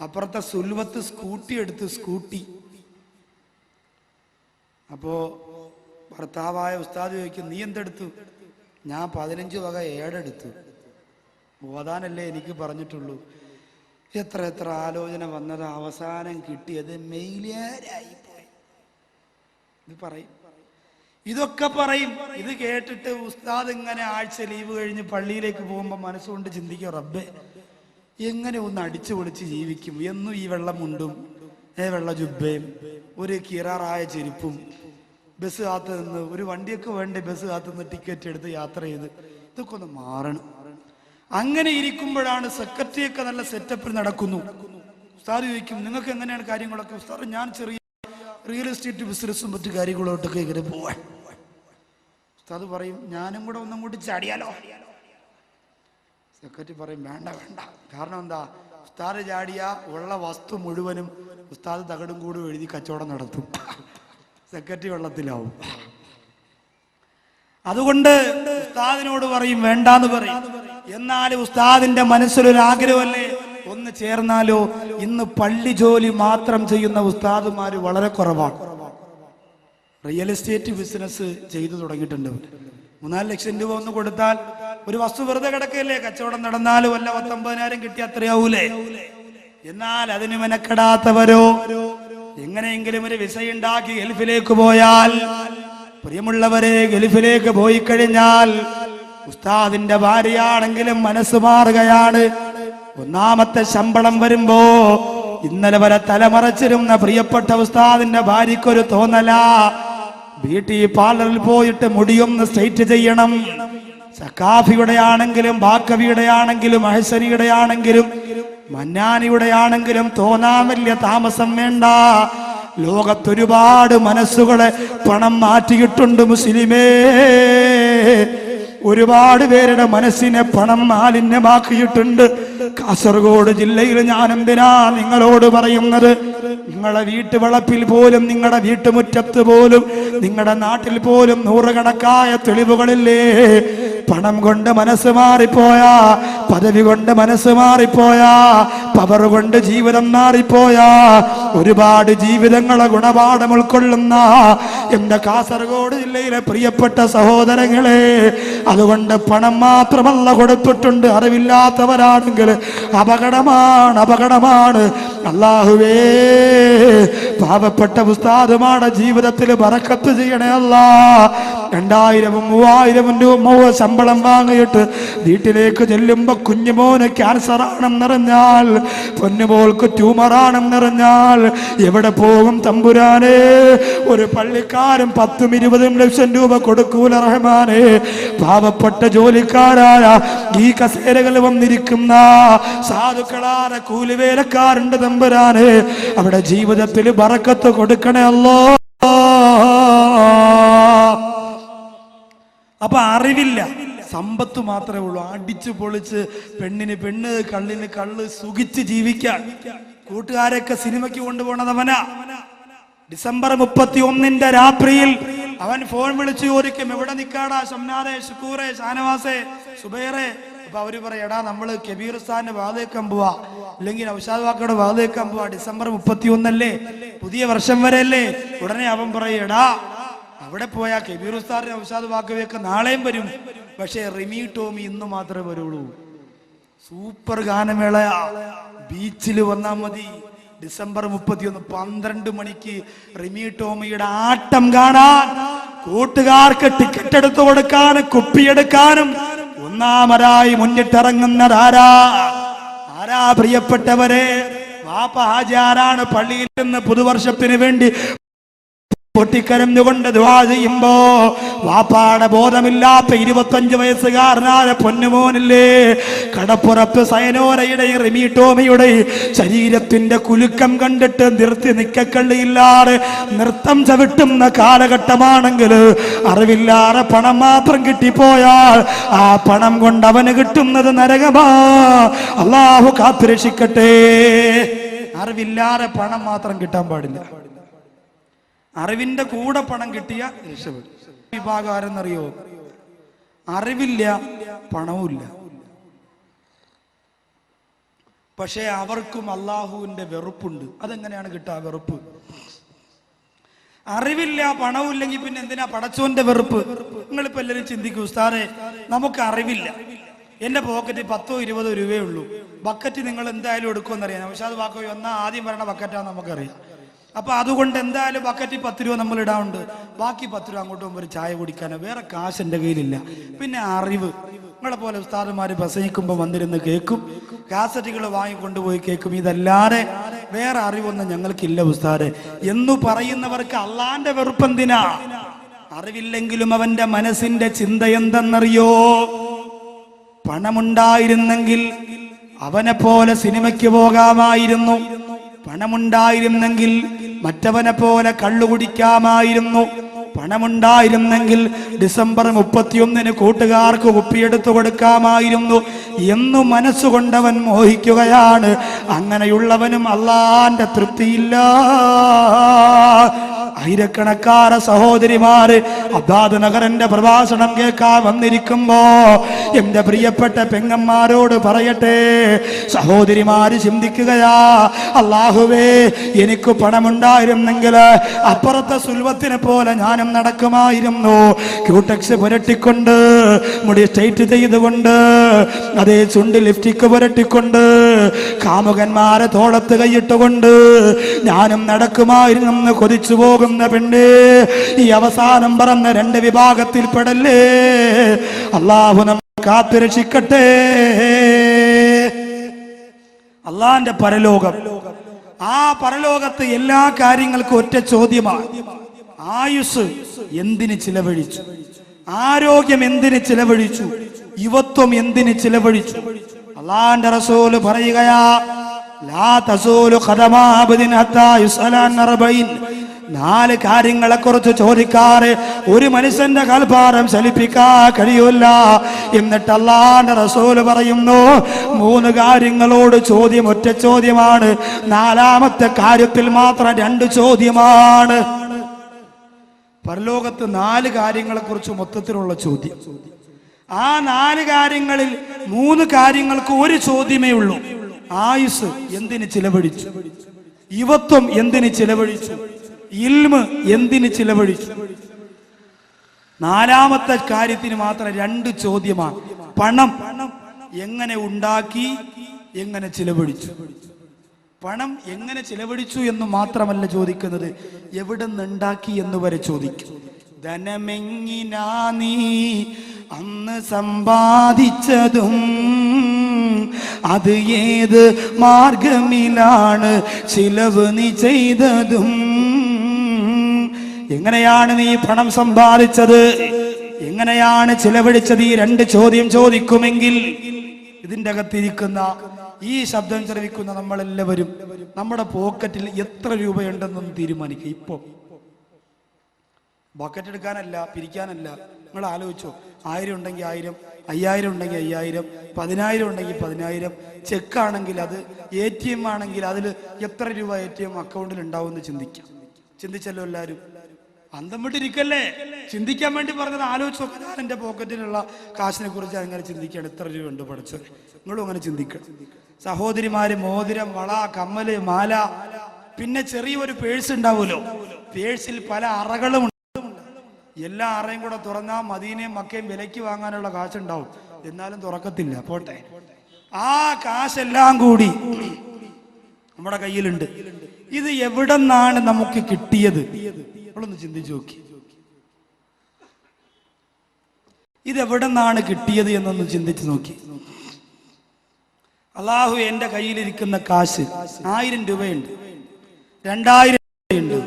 അപ്പുറത്തെ സുൽവത്ത് സ്കൂട്ടി എടുത്ത് സ്കൂട്ടി. അപ്പോ ഭർത്താവായ ഉസ്താദ് ചോദിക്കും, നീ എന്തെടുത്തു? ഞാൻ 15 വക ഏടെടുത്തു. ഓതാനല്ലേ എനിക്ക് പറഞ്ഞിട്ടുള്ളൂ. എത്ര ആലോചന വന്നത്, അവസാനം കിട്ടിയത് മെയിലായി പോയി. ഇത് പറയും, ഇതൊക്കെ പറയും. ഇത് കേട്ടിട്ട് ഉസ്താദ് ഇങ്ങനെ ആഴ്ച ലീവ് കഴിഞ്ഞ് പള്ളിയിലേക്ക് പോകുമ്പോൾ മനസ്സുകൊണ്ട് ചിന്തിക്കും, റബ്ബേ എങ്ങനെ ഒന്ന് അടിച്ചു പൊളിച്ച് ജീവിക്കും. എന്നും ഈ വെള്ളം മുണ്ടും വെള്ള ജുബയും ഒരു കീറാറായ ചെരുപ്പും ബസ് കാത്ത് നിന്ന്, ഒരു വണ്ടിയൊക്കെ വേണ്ടേ ബസ് കാത്ത് നിന്ന് ടിക്കറ്റ് എടുത്ത് യാത്ര ചെയ്ത്, ഇതൊക്കെ ഒന്ന് മാറണം. അങ്ങനെ ഇരിക്കുമ്പോഴാണ് സെക്രട്ടറിയൊക്കെ നല്ല സെറ്റപ്പിൽ നടക്കുന്നു. ഉസ്താദ് ചോദിക്കും, നിങ്ങൾക്ക് എങ്ങനെയാണ് കാര്യങ്ങളൊക്കെ? ഉസ്താദ്, ഞാൻ ചെറിയ റിയൽ എസ്റ്റേറ്റ് ബിസിനസ്സും മറ്റു കാര്യങ്ങളോട്ടൊക്കെ ഇങ്ങനെ പോവാൻ. ഉസ്താദ് പറയും, ഞാനും കൂടെ ഒന്നും കൂടി ചാടിയാലോ? സെക്രട്ടറി പറയും, വേണ്ട. കാരണം എന്താ? ഉസ്താദ് ചാടിയ ഉള്ള വസ്തു മുഴുവനും ഉസ്താദ് തകടും കൂടും എഴുതി കച്ചവടം നടത്തും. സെക്രട്ടറി വെള്ളത്തിലാവും. അതുകൊണ്ട് ഉസ്താദിനോട് പറയും വേണ്ടാന്ന് പറയും. എന്നാൽ ഉസ്താദിന്റെ മനസ്സിലൊരു ആഗ്രഹമല്ലേ, ഒന്ന് ചേർന്നാലോ? ഇന്ന് പള്ളി ജോലി മാത്രം ചെയ്യുന്ന ഉസ്താദുമാര് വളരെ കുറവാണ്. റിയൽ എസ്റ്റേറ്റ് ബിസിനസ് ചെയ്തു തുടങ്ങിയിട്ടുണ്ട്. 3-4 ലക്ഷം രൂപ ഒന്ന് കൊടുത്താൽ ഒരു വസ്തു വെറുതെ കിടക്കല്ലേ, കച്ചവടം നടന്നാലും വല്ല 19,000 കിട്ടി അത്രയാവൂലേ? എന്നാൽ അതിന് മെനക്കെടാത്തവരോ എങ്ങനെയെങ്കിലും ഒരു വിസയുണ്ടാക്കി ഗൾഫിലേക്ക് പോയാൽ, പ്രിയമുള്ളവരെ, ഗൾഫിലേക്ക് പോയി കഴിഞ്ഞാൽ ഉസ്താദിന്റെ ഭാര്യയാണെങ്കിലും മനസ്സ് മാറുകയാണ്. ഒന്നാമത്തെ ശമ്പളം വരുമ്പോ ഇന്നലെ വരെ തലമറച്ചിരുന്ന പ്രിയപ്പെട്ട ഉസ്താദിന്റെ ഭാര്യക്കൊരു തോന്നല, ബ്യൂട്ടി പാർലറിൽ പോയിട്ട് മുടിയൊന്ന് സ്ട്രെയിറ്റ് ചെയ്യണം. സക്കാഫിയുടെ ആണെങ്കിലും ബാക്കവിയുടെ ആണെങ്കിലും അഹ്സനിയുടെ ആണെങ്കിലും മന്നാനിയുടെ ആണെങ്കിലും തോന്നാൻ വലിയ താമസം വേണ്ട. ലോകത്തൊരുപാട് മനസ്സുകളെ പണം മാറ്റിയിട്ടുണ്ട് മുസ്ലിമേ. ഒരുപാട് പേരുടെ മനസ്സിനെ പണം മാലിന്യമാക്കിയിട്ടുണ്ട്. കാസർഗോഡ് ജില്ലയിൽ ഞാൻ എന്തിനാ നിങ്ങളോട് പറയുന്നത്? നിങ്ങളുടെ വീട്ടുവളപ്പിൽ പോലും, നിങ്ങളുടെ വീട്ടുമുറ്റത്ത് പോലും, നിങ്ങളുടെ നാട്ടിൽ പോലും നൂറുകണക്കായ തെളിവുകളില്ലേ? പണം കൊണ്ട് മനസ്സ് മാറിപ്പോയാ, പദവി കൊണ്ട് മനസ്സ് മാറിപ്പോയാ, പവർ കൊണ്ട് ജീവിതം മാറിപ്പോയാ, ഒരുപാട് ജീവിതങ്ങളെ ഗുണപാഠം ഉൾക്കൊള്ളുന്ന എന്റെ കാസർഗോഡ് ജില്ലയിലെ പ്രിയപ്പെട്ട സഹോദരങ്ങളെ, അതുകൊണ്ട് പണം മാത്രമല്ല കൊടുത്തിട്ടുണ്ട്. അറിവില്ലാത്തവരാണെങ്കിൽ അപകടമാണ്, അപകടമാണ്. അല്ലാഹുവേ, പാവപ്പെട്ട ഉസ്താദുമാരുടെ ജീവിതത്തിൽ ബറക്കത്ത് ചെയ്യണേ അല്ലാ. 2000-3000 രൂപ ശമ്പളം വാങ്ങിയിട്ട് വീട്ടിലേക്ക് ചെല്ലുമ്പോ കുഞ്ഞുമോന് ക്യാൻസർ ആണെന്നറിഞ്ഞാൽ, പൊന്നുമോൾക്ക് ട്യൂമറാണെന്നറിഞ്ഞാൽ എവിടെ പോകും തമ്പുരാനെ? ഒരു പള്ളിക്കാരൻ 10-20 ലക്ഷം രൂപ കൊടുക്കൂല റഹ്മാനെ. പാവപ്പെട്ട ജോലിക്കാരായ ഈ കസേരകൾ വന്നിരിക്കുന്ന സാധുക്കളായ കൂലിവേലക്കാരുണ്ട് തമ്പുരാനെ, അവിടെ ജീവിതത്തിൽ ബറക്കത്ത് കൊടുക്കണേ അല്ലോ. അപ്പൊ അറിവില്ല, സമ്പത്ത് മാത്രമേ ഉള്ളൂ. അടിച്ചു പൊളിച്ച് പെണ്ണിന് പെണ്ണ്, കള്ളിന് കള്ള്, സുഖിച്ച് ജീവിക്കാൻ. കൂട്ടുകാരൊക്കെ സിനിമയ്ക്ക് കൊണ്ടുപോണതവനാ. ഡിസംബർ 31 രാത്രിയിൽ അവൻ ഫോൺ വിളിച്ചു ചോദിക്കും, എവിടെ നിക്കാടാ ഷംനാദെ, ഷുക്കൂറെ, ഷാനവാസെ, സുബൈറെ? അപ്പൊ അവര് പറയാം, എടാ നമ്മള് കബീർ ഉസ്താദിന്റെ വാതേക്കാൻ പോവാ, അല്ലെങ്കിൽ ഔഷാദ് വാക്കയുടെ വാതേക്കാൻ പോവാ. ഡിസംബർ 31 അല്ലേ, പുതിയ വർഷം വരെ അല്ലേ. ഉടനെ അവൻ പറയും, എടാ അവിടെ പോയാ കബീർ ഉസ്താദിന്റെ ഔഷാദ് വാക്കവയൊക്കെ നാളെയും വരും, പക്ഷേ റിമി ടോമി ഇന്ന് മാത്രമേ വരുള്ളൂ. സൂപ്പർ ഗാനമേളയാ, ബീച്ചിൽ വന്നാ മതി. ഡിസംബർ 31 12 മണിക്ക് റിമി ടോമിയുടെ ആട്ടം കാണാൻ കൂട്ടുകാർക്ക് ടിക്കറ്റ് എടുത്തു കൊടുക്കാനും കുപ്പിയെടുക്കാനും ഒന്നാമരായി മുന്നിട്ടിറങ്ങുന്നതാരാ? ആരാ പ്രിയപ്പെട്ടവരെ? വാപ്പ ഹാജി ആരാണ് പള്ളിയിൽ നിന്ന് പുതുവർഷത്തിന് വേണ്ടി പൊട്ടിക്കരഞ്ഞുകൊണ്ട് ദുആ ചെയ്യുമ്പോ വാപ്പാടെ ബോധമില്ലാത്ത 25 വയസ്സുകാരനായ പൊന്നുമോനില്ലേ, കടപ്പുറത്ത് സയനോരയുടെ റിമി ടോമിയുടെ ശരീരത്തിന്റെ കുലുക്കം കണ്ടിട്ട് നിർത്തി നിക്കക്കള്ളിയില്ലാതെ നൃത്തം ചവിട്ടുന്ന കാലഘട്ടമാണെങ്കിൽ, അറിവില്ലാതെ പണം മാത്രം കിട്ടിപ്പോയാൽ ആ പണം കൊണ്ട് അവന് കിട്ടുന്നത് നരകമാ. അല്ലാഹു കാത്തുരക്ഷിക്കട്ടെ. അറിവില്ലാതെ പണം മാത്രം കിട്ടാൻ പാടില്ല. അറിവിന്റെ കൂടെ പണം കിട്ടിയ രക്ഷപ്പെടും. വിഭാഗം ആരെന്നറിയോ? അറിവില്ല, പണവുമില്ല, പക്ഷെ അവർക്കും അള്ളാഹുവിന്റെ വെറുപ്പുണ്ട്. അതെങ്ങനെയാണ് കിട്ടുക വെറുപ്പ്? അറിവില്ല, പണവുമില്ലെങ്കിൽ പിന്നെ എന്തിനാ പടച്ചോന്റെ വെറുപ്പ്? നിങ്ങളിപ്പോ എല്ലാവരും ചിന്തിക്കൂ, ഉസ്താദേ നമുക്ക് അറിവില്ല, എന്റെ പോക്കറ്റിൽ 10-20 രൂപയേ ഉള്ളൂ, ബക്കറ്റ് നിങ്ങൾ എന്തായാലും എടുക്കുമെന്നറിയാം. പക്ഷെ അത് വാക്കോ എന്നാ ആദ്യം പറയണ ബക്കറ്റാന്ന് നമുക്കറിയാം. അപ്പൊ അതുകൊണ്ട് എന്തായാലും ബക്കറ്റിൽ 10 രൂപ നമ്മൾ ഇടാറുണ്ട്. ബാക്കി 10 രൂപ അങ്ങോട്ട് പോകുമ്പോൾ ഒരു ചായ കുടിക്കാനോ വേറെ കാശ് എൻ്റെ കയ്യിലില്ല. പിന്നെ അറിവ്, നിങ്ങളെ പോലെ ഉസ്താദന്മാര് പ്രസംഗിക്കുമ്പോൾ വന്നിരുന്ന് കേൾക്കും, കാസറ്റുകൾ വാങ്ങിക്കൊണ്ടുപോയി കേൾക്കും. ഇതല്ലാതെ വേറെ അറിവൊന്നും ഞങ്ങൾക്കില്ല ഉസ്താദെ എന്നു പറയുന്നവർക്ക് അള്ളാന്റെ വെറുപ്പെന്തിനാ? അറിവില്ലെങ്കിലും അവന്റെ മനസ്സിന്റെ ചിന്ത എന്തെന്നറിയോ? പണമുണ്ടായിരുന്നെങ്കിൽ അവനെ പോലെ സിനിമയ്ക്ക് പോകാമായിരുന്നു, പണമുണ്ടായിരുന്നെങ്കിൽ മറ്റവനെ പോലെ കള്ളു കുടിക്കാമായിരുന്നു, പണമുണ്ടായിരുന്നെങ്കിൽ ഡിസംബർ 31 കൂട്ടുകാർക്ക് കുപ്പിയെടുത്തു കൊടുക്കാമായിരുന്നു എന്നു മനസ്സുകൊണ്ടവൻ മോഹിക്കുകയാണ്. അങ്ങനെയുള്ളവനും അള്ളാന്റെ തൃപ്തിയില്ല. ആയിരക്കണക്കാര സഹോദരിമാര് അബ്ദാദ് നഗറിന്റെ പ്രഭാഷണം കേൾക്കാൻ വന്നിരിക്കുമ്പോ എന്റെ പ്രിയപ്പെട്ട പെങ്ങന്മാരോട് പറയട്ടെ, സഹോദരിമാര് ചിന്തിക്കുകയാ, അല്ലാഹുവേ എനിക്ക് പണമുണ്ടായിരുന്നെങ്കിൽ അപ്പുറത്തെ സുൽവത്തിനെ പോലെ ഞാനും നടക്കുമായിരുന്നു. ക്യൂടെക്സ് പുരട്ടിക്കൊണ്ട്, മുടി സ്ട്രെയിറ്റ് ചെയ്തുകൊണ്ട്, അതേ ചുണ്ട് ലിപ്സ്റ്റിക് പുരട്ടിക്കൊണ്ട്, കാമുകന്മാരെ തോളത്ത് കൈയിട്ടുകൊണ്ട് ഞാനും നടക്കുമായിരുന്നെന്ന് കൊതിച്ചു പോകും പെണ്ണ്. ഈ അവസാനം പറഞ്ഞ 2 വിഭാഗത്തിൽ പെടല്ലേ. അല്ലാഹു നമ്മെ കാത്തുരക്ഷിക്കട്ടെ. അള്ളാന്റെ പരലോകം, ആ പരലോകത്ത് എല്ലാ കാര്യങ്ങൾക്കും ഒറ്റ ചോദ്യമാണ്. ആയുസ് എന്തിന് ചിലവഴിച്ചു? ആരോഗ്യം എന്തിന് ചിലവഴിച്ചു? യുവത്വം എന്തിന് ചിലവഴിച്ചു? അള്ളാന്റെ റസൂല് പറയുകയാ, ലാ തസൂലു ഖദമാ അബ്ദിൻ ഹത്താ യുസ്അല അൻ അർബഈൻ. 4 കാര്യങ്ങളെ കുറിച്ച് ചോദിക്കാറ് ഒരു മനുഷ്യന്റെ കൽഭാരം ചലിപ്പിക്കാൻ കഴിയൂല. എന്നിട്ട് അല്ലാഹുവിന്റെ റസൂൽ പറയുന്നു 3 കാര്യങ്ങളോട് ചോദ്യം ഒറ്റ ചോദ്യമാണ്, 4ാമത്തെ കാര്യത്തിൽ മാത്രം 2 ചോദ്യമാണ്. പരലോകത്ത് 4 കാര്യങ്ങളെ കുറിച്ച് മൊത്തത്തിലുള്ള ചോദ്യം. ആ 4 കാര്യങ്ങളിൽ 3 കാര്യങ്ങൾക്ക് ഒരു ചോദ്യമേ ഉള്ളൂ. ആയുസ് എന്തിന് ചിലവഴിച്ചു, യുവത്വം എന്തിന് ചിലവഴിച്ചു, ഇൽമ് എന്തിന് ചിലവഴിച്ചു. 4ാമത്തെ കാര്യത്തിന് മാത്രം 2 ചോദ്യമാണ്. പണം എങ്ങനെ ഉണ്ടാക്കി, എങ്ങനെ ചിലവഴിച്ചു. പണം എങ്ങനെ ചിലവഴിച്ചു എന്ന് മാത്രമല്ല ചോദിക്കുന്നത്, എവിടെ നിന്നുണ്ടാക്കി എന്ന് വരെ ചോദിക്കും. ധനമെങ്ങിനാ നീ അന്ന് സമ്പാദിച്ചതും, അത് ഏത് മാർഗമിലാണ് ചിലവ് നീ ചെയ്തതും. എങ്ങനെയാണ് നീ പണം സമ്പാദിച്ചത്, എങ്ങനെയാണ് ചിലവഴിച്ചത്? ഈ 2 ചോദ്യം ചോദിക്കുമെങ്കിൽ ഇതിൻ്റെ അകത്തിരിക്കുന്ന ഈ ശബ്ദം ശ്രവിക്കുന്ന നമ്മളെല്ലാവരും നമ്മുടെ പോക്കറ്റിൽ എത്ര രൂപയുണ്ടെന്നൊന്ന് തീരുമാനിക്കുക. ഇപ്പൊ ബക്കറ്റ് എടുക്കാനല്ല, പിരിക്കാനല്ല. നിങ്ങൾ ആലോചിച്ചോ, 1000 ഉണ്ടെങ്കിൽ 1000, 5000 ഉണ്ടെങ്കിൽ 5000, 10000 ഉണ്ടെങ്കിൽ 10000, ചെക്കാണെങ്കിൽ അത്, ATM ആണെങ്കിൽ അതിൽ എത്ര രൂപ ATM അക്കൗണ്ടിൽ ഉണ്ടാവും എന്ന് ചിന്തിക്കാം. ചിന്തിച്ചല്ലോ എല്ലാവരും? അന്തം വിട്ടിരിക്കല്ലേ? ചിന്തിക്കാൻ വേണ്ടി പറഞ്ഞത്. ആലോചിച്ച് നോക്കാൻ, ഞാൻ എൻ്റെ പോക്കറ്റിലുള്ള കാശിനെ കുറിച്ച് അങ്ങനെ ചിന്തിക്കുകയാണ്. എത്ര രൂപ ഉണ്ട് പഠിച്ചത്? നിങ്ങളും അങ്ങനെ ചിന്തിക്കണം. സഹോദരിമാര് മോതിരം, വള, കമ്മല്, മാല, പിന്നെ ചെറിയൊരു പേഴ്സ് ഉണ്ടാവുമല്ലോ. പേഴ്സിൽ പല അറകളും ഉണ്ട്. എല്ലാ അറയും കൂടെ തുറന്നാൽ മദീനയും മക്കയും വിലയ്ക്ക് വാങ്ങാനുള്ള കാശുണ്ടാവും. എന്നാലും തുറക്കത്തില്ല. പോട്ടെ, ആ കാശെല്ലാം കൂടി നമ്മുടെ കയ്യിലുണ്ട്. ഇത് എവിടെ നിന്നാണ് നമുക്ക് കിട്ടിയത്? നമ്മളൊന്ന് ചിന്തിച്ചു നോക്കി. ഇതെവിടെ നിന്നാണ് കിട്ടിയത് എന്നൊന്ന് ചിന്തിച്ചു നോക്കി. അള്ളാഹു എൻ്റെ കയ്യിലിരിക്കുന്ന കാശ് 1000 രൂപയുണ്ട്, 2000 രൂപയുണ്ട്,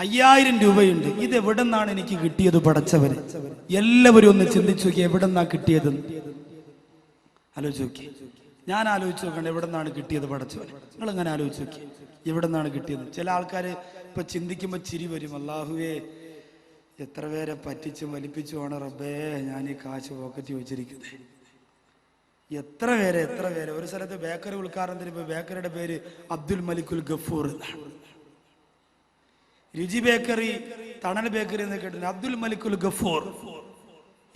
5000 രൂപയുണ്ട്. ഇത് എവിടെ നിന്നാണ് എനിക്ക് കിട്ടിയത്? പടച്ചവന്. എല്ലാവരും ഒന്ന് ചിന്തിച്ചു നോക്കി, എവിടെ നിന്നാ കിട്ടിയതെന്ന് ആലോചിച്ച് നോക്കി. ഞാൻ ആലോചിച്ച് നോക്കണ്ട, എവിടെ നിന്നാണ് കിട്ടിയത് പടച്ചവന്. നിങ്ങൾ എങ്ങനെ ആലോചിച്ച് നോക്കി, എവിടെ നിന്നാണ് കിട്ടിയത്? ചില ആൾക്കാർ ഇപ്പൊ ചിന്തിക്കുമ്പോൾ ചിരി വരും. അള്ളാഹുവേ, എത്ര പേരെ പറ്റിച്ചും വലിപ്പിച്ചുമാണ് റബ്ബേ ഞാൻ ഈ കാശ് പോക്കറ്റ് വെച്ചിരിക്കുന്നത്. എത്ര പേരെ. ഒരു സ്ഥലത്ത് ബേക്കറി ഉദ്ഘാടനം തരുമ്പോൾ ബേക്കറിയുടെ പേര് അബ്ദുൽ മലിക്കുൽ ഗഫൂർ എന്നാണ്. രുചി ബേക്കറി, തണൽ ബേക്കറി എന്ന് കേട്ടിട്ടുണ്ട്. അബ്ദുൽ മലിക്കുൽ ഗഫൂർ.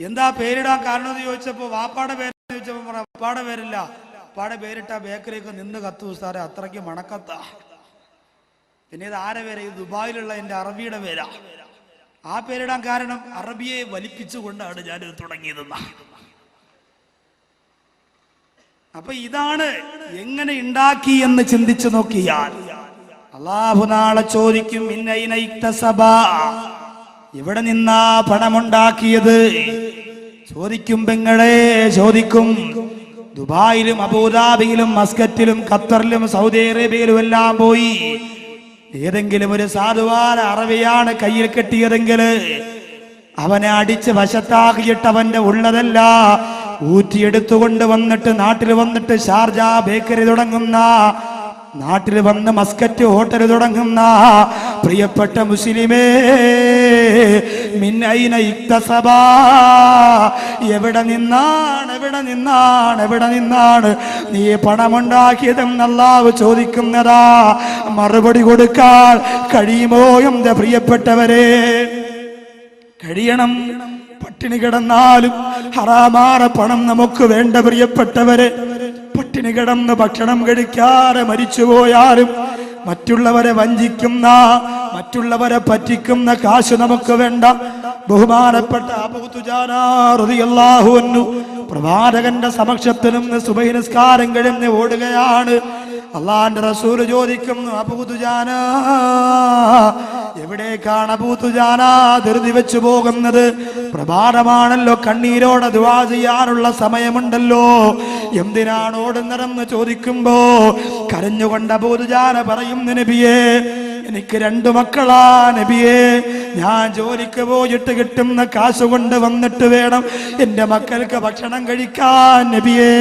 എന്താ പേരിടാൻ കാരണം എന്ന് ചോദിച്ചപ്പോ വാപ്പാടെ പേര് ചോദിച്ചപ്പോ വാപ്പാടെ പേരില്ല, വാപ്പാടെ പേരിട്ട ബേക്കറിയൊക്കെ നിന്ന് കത്തു സാറേ, അത്രയ്ക്ക് മണക്കത്താ. പിന്നെ ഇത് ആരെ പേര്? ഇത് ദുബായിലുള്ള എൻ്റെ അറബിയുടെ പേരാ. ആ പേരിടാൻ കാരണം അറബിയെ വലിപ്പിച്ചുകൊണ്ടാണ് ഞാനിത് തുടങ്ങിയതെന്നാ. അപ്പൊ ഇതാണ് എങ്ങനെ ഉണ്ടാക്കി എന്ന് ചിന്തിച്ചു നോക്കിയാൽ അല്ലാഹു നാളെ ചോദിക്കും, എവിടെ നിന്നാ പണമുണ്ടാക്കിയത്? ചോദിക്കും പെങ്ങളെ, ചോദിക്കും. ദുബായിലും അബൂദാബിയിലും മസ്കറ്റിലും ഖത്തറിലും സൗദി അറേബ്യയിലും എല്ലാം പോയി ഏതെങ്കിലും ഒരു സാധുവാന അറബിയാണ് കയ്യിൽ കെട്ടിയതെങ്കിൽ അവനെ അടിച്ച് വശത്താക്കിയിട്ട് അവന്റെ ഉള്ളതല്ല ഊറ്റിയെടുത്തുകൊണ്ട് വന്നിട്ട് നാട്ടിൽ വന്നിട്ട് ഷാർജ ബേക്കറി തുടങ്ങുന്ന, നാട്ടിൽ വന്ന് മസ്കറ്റ് ഹോട്ടൽ തുടങ്ങുന്ന പ്രിയപ്പെട്ട മുസ്ലിമേ, മിൻ ഐന ഇക്തസബാ, എവിടെ നിന്നാണ് നീ പണമുണ്ടാക്കിയതെന്ന് അല്ലാഹു ചോദിക്കുന്നതാ. മറുപടി കൊടുക്കാൻ കഴിയുമോ എന്റെ പ്രിയപ്പെട്ടവരെ? കഴിയണം. പട്ടിണി കിടന്നാലും ഹറാമാറ പണം നമുക്ക് വേണ്ട പ്രിയപ്പെട്ടവരെ. പട്ടിണി കിടന്ന് ഭക്ഷണം കഴിക്കാതെ മരിച്ചുപോയാലും മറ്റുള്ളവരെ വഞ്ചിക്കുന്ന, മറ്റുള്ളവരെ പറ്റിക്കുന്ന കാശ് നമുക്ക് വേണ്ട. ബഹുമാനപ്പെട്ട അബൂ ദുജാന റളിയല്ലാഹു അൻഹു പ്രവാചകന്റെ സമക്ഷത്തിൽ നിന്ന് സുബഹി നിസ്കാരം കഴിഞ്ഞ് ഓടുകയാണ്. അള്ളാന്റെ റസൂൽ ചോദിക്കുന്നു, അബൂ ദുജാന, എവിടേക്കാണ് അബൂ ദുജാന ധൃതി വെച്ചു പോകുന്നത്? പ്രഭാതമാണല്ലോ, കണ്ണീരോടെ ദുആ ചെയ്യാനുള്ള സമയമുണ്ടല്ലോ, എന്തിനാണ് ഓടുന്നതെന്ന് ചോദിക്കുമ്പോ കരഞ്ഞുകൊണ്ട് അബൂ ദുജാന പറയുന്നു, നബിയേ, എനിക്ക് 2 മക്കളാ നബിയേ, ഞാൻ ജോലിക്ക് പോയിട്ട് കിട്ടുന്ന കാശ് കൊണ്ട് വന്നിട്ട് വേണം എന്റെ മക്കൾക്ക് ഭക്ഷണം കഴിക്കാൻ. നബിയേ,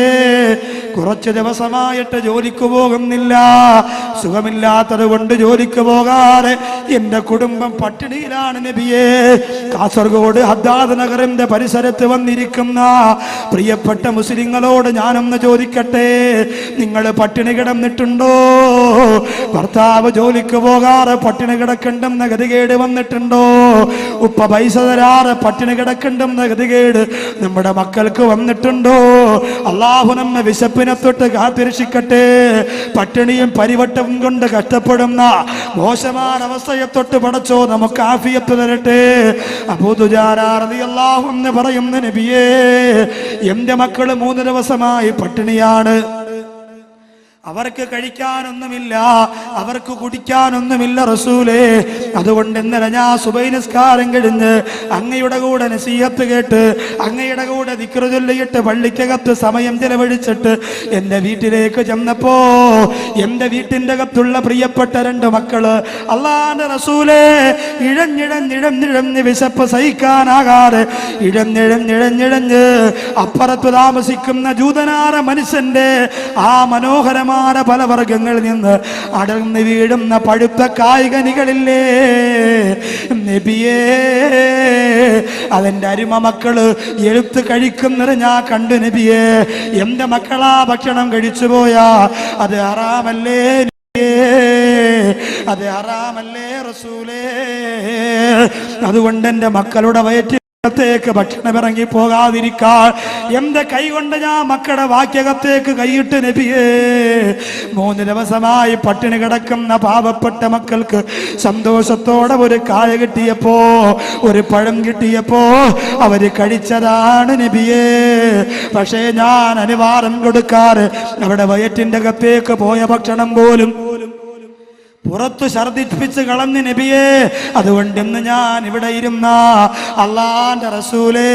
കുറച്ച് ദിവസമായിട്ട് ജോലിക്ക് പോകുന്നില്ല, സുഖമില്ലാത്തത് കൊണ്ട് ജോലിക്ക് പോകാതെ എന്റെ കുടുംബം പട്ടിണിയിലാണ് നബിയേ. കാസർഗോഡ് ഹദ്ദാദ് നഗറിന്റെ പരിസരത്ത് വന്നിരിക്കുന്ന പ്രിയപ്പെട്ട മുസ്ലിങ്ങളോട് ഞാനൊന്ന് ചോദിക്കട്ടെ, നിങ്ങൾ പട്ടിണി കിടന്നിട്ടുണ്ടോ? ഭർത്താവ് ജോലിക്ക് പോകാറ് പട്ടിണി കിടക്കണ്ടെന്ന ഗതികേട് വന്നിട്ടുണ്ടോ? ഉപ്പ പൈസ തരാറ് പട്ടിണി കിടക്കണ്ടെന്ന ഗതികേട് നമ്മുടെ മക്കൾക്ക് വന്നിട്ടുണ്ടോ? അള്ളാഹു നമ്മെ വിശപ്പിനെ തൊട്ട് കാത്തിരക്ഷിക്കട്ടെ. പട്ടിണിയും പരിവട്ടവും കൊണ്ട് കഷ്ടപ്പെടുന്ന മോശമായ അവസ്ഥയെ തൊട്ട് പടച്ചോ നമുക്ക് ആഫിയത്ത് തരട്ടെ. അബൂ ദുജാന റളിയല്ലാഹു അൻഹു പറയുന്ന നബിയേ, എന്റെ മക്കള് 3 ദിവസമായി പട്ടിണിയാണ്. അവർക്ക് കഴിക്കാനൊന്നുമില്ല, അവർക്ക് കുടിക്കാനൊന്നുമില്ല റസൂലേ. അതുകൊണ്ട് ഇന്നലെ ഞാൻ സുബഹി നിസ്കാരം കഴിഞ്ഞ് അങ്ങയുടെ കൂടെ നസീഹത്ത് കേട്ട് അങ്ങയുടെ കൂടെ ദിക്റ് ചൊല്ലിയിട്ട് പള്ളിക്കകത്ത് സമയം ചെലവഴിച്ചിട്ട് എൻ്റെ വീട്ടിലേക്ക് ചെന്നപ്പോ എൻ്റെ വീട്ടിൻ്റെ അകത്തുള്ള പ്രിയപ്പെട്ട 2 മക്കള് അല്ലാഹുവിന്റെ റസൂലേ ഇഴഞ്ഞിഴഞ്ഞിഴഞ്ഞിഴഞ്ഞ് വിശപ്പ് സഹിക്കാനാകാതെ ഇഴഞ്ഞിഴഞ്ഞിഴഞ്ഞിഴഞ്ഞ് അപ്പുറത്ത് താമസിക്കുന്ന ജൂതനാര മനുഷ്യന്റെ ആ മനോഹരമായ ഫലവർഗങ്ങളിൽ നിന്ന് അടർന്നു വീഴുന്ന പഴുത്ത കായ്കനികളില്ലേ നബിയേ, അതെന്റെ അരുമ മക്കള് എടുത്ത് കഴിക്കുന്നത് ഞാൻ കണ്ടു നബിയേ. എന്റെ മക്കളാ ഭക്ഷണം കഴിച്ചു പോയാ അത് ഹറാമല്ലേ നബിയേ, അത് ഹറാമല്ലേ റസൂലേ. അതുകൊണ്ട് എന്റെ മക്കളുടെ വയറ്റിൽ ത്തേക്ക് ഭക്ഷണം ഇറങ്ങി പോകാതിരിക്കാൻ എന്റെ കൈ കൊണ്ട് ഞാൻ മക്കളുടെ വാക്യകത്തേക്ക് കൈയിട്ട് നബിയേ. 3 ദിവസമായി പട്ടിണി കിടക്കുന്ന പാവപ്പെട്ട മക്കൾക്ക് സന്തോഷത്തോടെ ഒരു കായ കിട്ടിയപ്പോ, ഒരു പഴം കിട്ടിയപ്പോ അവര് കഴിച്ചതാണ് നബിയേ. പക്ഷേ ഞാൻ അനുവാദം കൊടുക്കാറ് അവിടെ വയറ്റിന്റെ അകത്തേക്ക് പോയ ഭക്ഷണം പോലും പുറത്തു ഛർദിപ്പിച്ച് കളഞ്ഞു നബിയേ. അതുകൊണ്ട് ഇന്ന് ഞാൻ ഇവിടെ ഇരുന്ന അല്ലാഹുവിന്റെ റസൂലേ,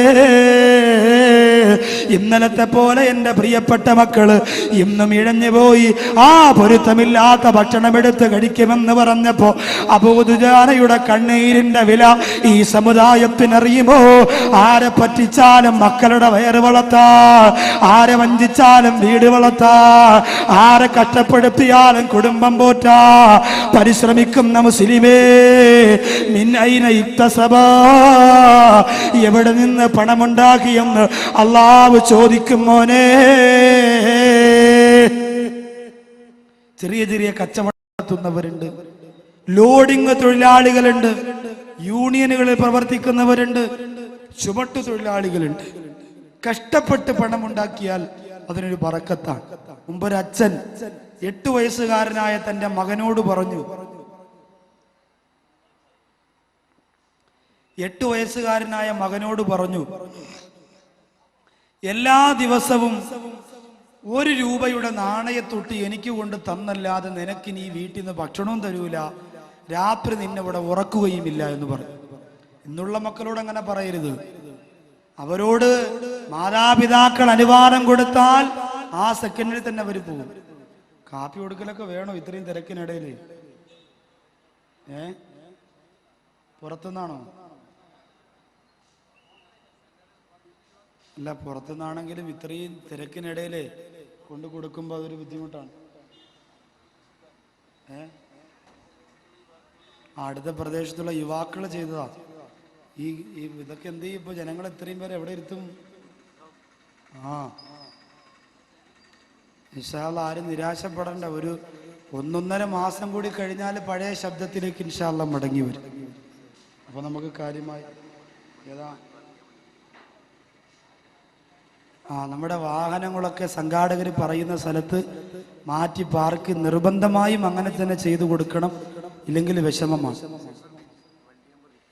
ഇന്നലത്തെ പോലെ എൻ്റെ പ്രിയപ്പെട്ട മക്കള് ഇന്നും ഇഴഞ്ഞു പോയി ആ പൊരുത്തമില്ലാത്ത ഭക്ഷണം എടുത്ത് കഴിക്കുമെന്ന് പറഞ്ഞപ്പോ അബൂ ദുജാനയുടെ കണ്ണീരിന്റെ വില ഈ സമുദായത്തിനറിയുമോ? ആരെ പറ്റിച്ചാലും മക്കളുടെ വയറ് വളർത്താ, ആരെ വഞ്ചിച്ചാലും വീട് വളർത്താ, ആരെ കഷ്ടപ്പെടുത്തിയാലും കുടുംബം പോറ്റാ പരിശ്രമിക്കുന്ന മുസ്ലിമേ, മിൻ ഐന ഇക്തസബ, എവിടെ നിന്ന് പണമുണ്ടാക്കിയെന്ന് അല്ലാഹു ചോദിക്കും മോനെ. ചെറിയ ചെറിയ കച്ചവടം നടത്തുന്നവരുണ്ട്, ലോഡിംഗ് തൊഴിലാളികളുണ്ട്, യൂണിയനുകളിൽ പ്രവർത്തിക്കുന്നവരുണ്ട്, ചുമട്ടു തൊഴിലാളികളുണ്ട്. കഷ്ടപ്പെട്ട് പണമുണ്ടാക്കിയാൽ അതിനൊരു ബറക്കത്താണ്. മുമ്പൊരു അച്ഛൻ 8 വയസ്സുകാരനായ തന്റെ മകനോട് പറഞ്ഞു, 8 വയസ്സുകാരനായ മകനോട് പറഞ്ഞു, എല്ലാ ദിവസവും 1 രൂപയുടെ നാണയത്തൊട്ട് എനിക്ക് കൊണ്ട് തന്നല്ലാതെ നിനക്ക് നീ വീട്ടിൽ നിന്ന് ഭക്ഷണവും തരൂല, രാത്രി നിന്നെ ഇവിടെ ഉറക്കുകയുമില്ല എന്ന് പറഞ്ഞു. ഇന്നുള്ള മക്കളോട് അങ്ങനെ പറയരുത്. അവരോട് മാതാപിതാക്കൾ അനുവാദം കൊടുത്താൽ ആ സെക്കൻഡിൽ തന്നെ അവർ പോകും. കാപ്പി കൊടുക്കലൊക്കെ വേണോ ഇത്രയും തിരക്കിനിടയിൽ? പുറത്തുനിന്നാണോ? അല്ല, പുറത്തുനിന്നാണെങ്കിലും ഇത്രയും തിരക്കിനിടയിൽ കൊണ്ടു കൊടുക്കുമ്പോൾ അതൊരു ബുദ്ധിമുട്ടാണ്. അടുത്ത പ്രദേശത്തുള്ള യുവാക്കൾ ചെയ്തതാ ഈ ഇതൊക്കെ. എന്ത് ചെയ്യും ഇപ്പൊ? ജനങ്ങൾ ഇത്രയും പേരെ എവിടെ ഇരുത്തും? ഇൻഷാ അല്ലാഹ് ആരും നിരാശപ്പെടേണ്ട. ഒരു 1.5 മാസം കൂടി കഴിഞ്ഞാൽ പഴയ ശബ്ദത്തിലേക്ക് ഇൻഷാ അല്ലാഹ് മടങ്ങി വരും. അപ്പൊ നമുക്ക് കാര്യമായി നമ്മുടെ വാഹനങ്ങളൊക്കെ സംഘാടകർ പറയുന്ന സ്ഥലത്ത് മാറ്റി പാർക്ക് നിർബന്ധമായും അങ്ങനെ തന്നെ ചെയ്തു കൊടുക്കണം, ഇല്ലെങ്കിൽ വിഷമമാണ്.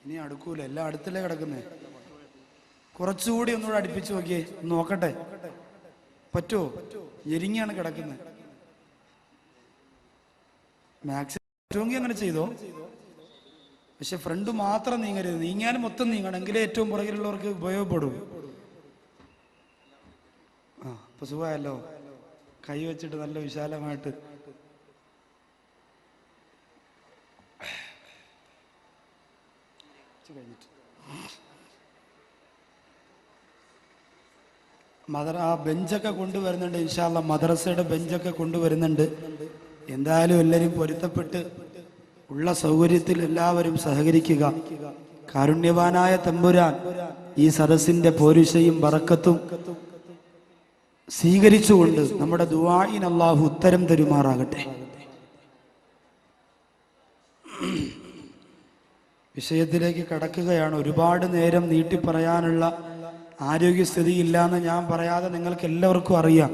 ഇനി അടുക്കൂല, എല്ലാം അടുത്തല്ലേ കിടക്കുന്നേ. കുറച്ചുകൂടി ഒന്നുകൂടെ അടുപ്പിച്ച് നോക്കിയേ, നോക്കട്ടെ പറ്റുമോ? ഞെരിങ്ങിയാണ് കിടക്കുന്നത്. മാക്സിമം പറ്റുമെങ്കിൽ അങ്ങനെ ചെയ്തോ. പക്ഷെ ഫ്രണ്ട് മാത്രം നീങ്ങരുത്, നീങ്ങാനും മൊത്തം നീങ്ങണം, എങ്കിലേ ഏറ്റവും പുറകിലുള്ളവർക്ക് ഉപയോഗപ്പെടും. ഇപ്പൊ സുഖമായല്ലോ, കൈ വെച്ചിട്ട് നല്ല വിശാലമായിട്ട്. ബെഞ്ചൊക്കെ കൊണ്ടുവരുന്നുണ്ട് ഇൻഷാ അല്ലാഹ്. മദ്രസയുടെ ബെഞ്ചൊക്കെ കൊണ്ടുവരുന്നുണ്ട്. എന്തായാലും എല്ലാവരും പൊരുത്തപ്പെട്ട് ഉള്ള സൗകര്യത്തിൽ എല്ലാവരും സഹകരിക്കുക. കാരുണ്യവാനായ തമ്പുരാൻ ഈ സദസ്സിന്റെ പോരുഷയും ബറക്കത്തും സ്വീകരിച്ചുകൊണ്ട് നമ്മുടെ ദുആഇന് അല്ലാഹു ഉത്തരം തരുമാറാകട്ടെ. വിഷയത്തിലേക്ക് കടക്കുകയാണ്. ഒരുപാട് നേരം നീട്ടി പറയാനുള്ള ആരോഗ്യസ്ഥിതി ഇല്ലാന്ന് ഞാൻ പറയാതെ നിങ്ങൾക്ക് എല്ലാവർക്കും അറിയാം.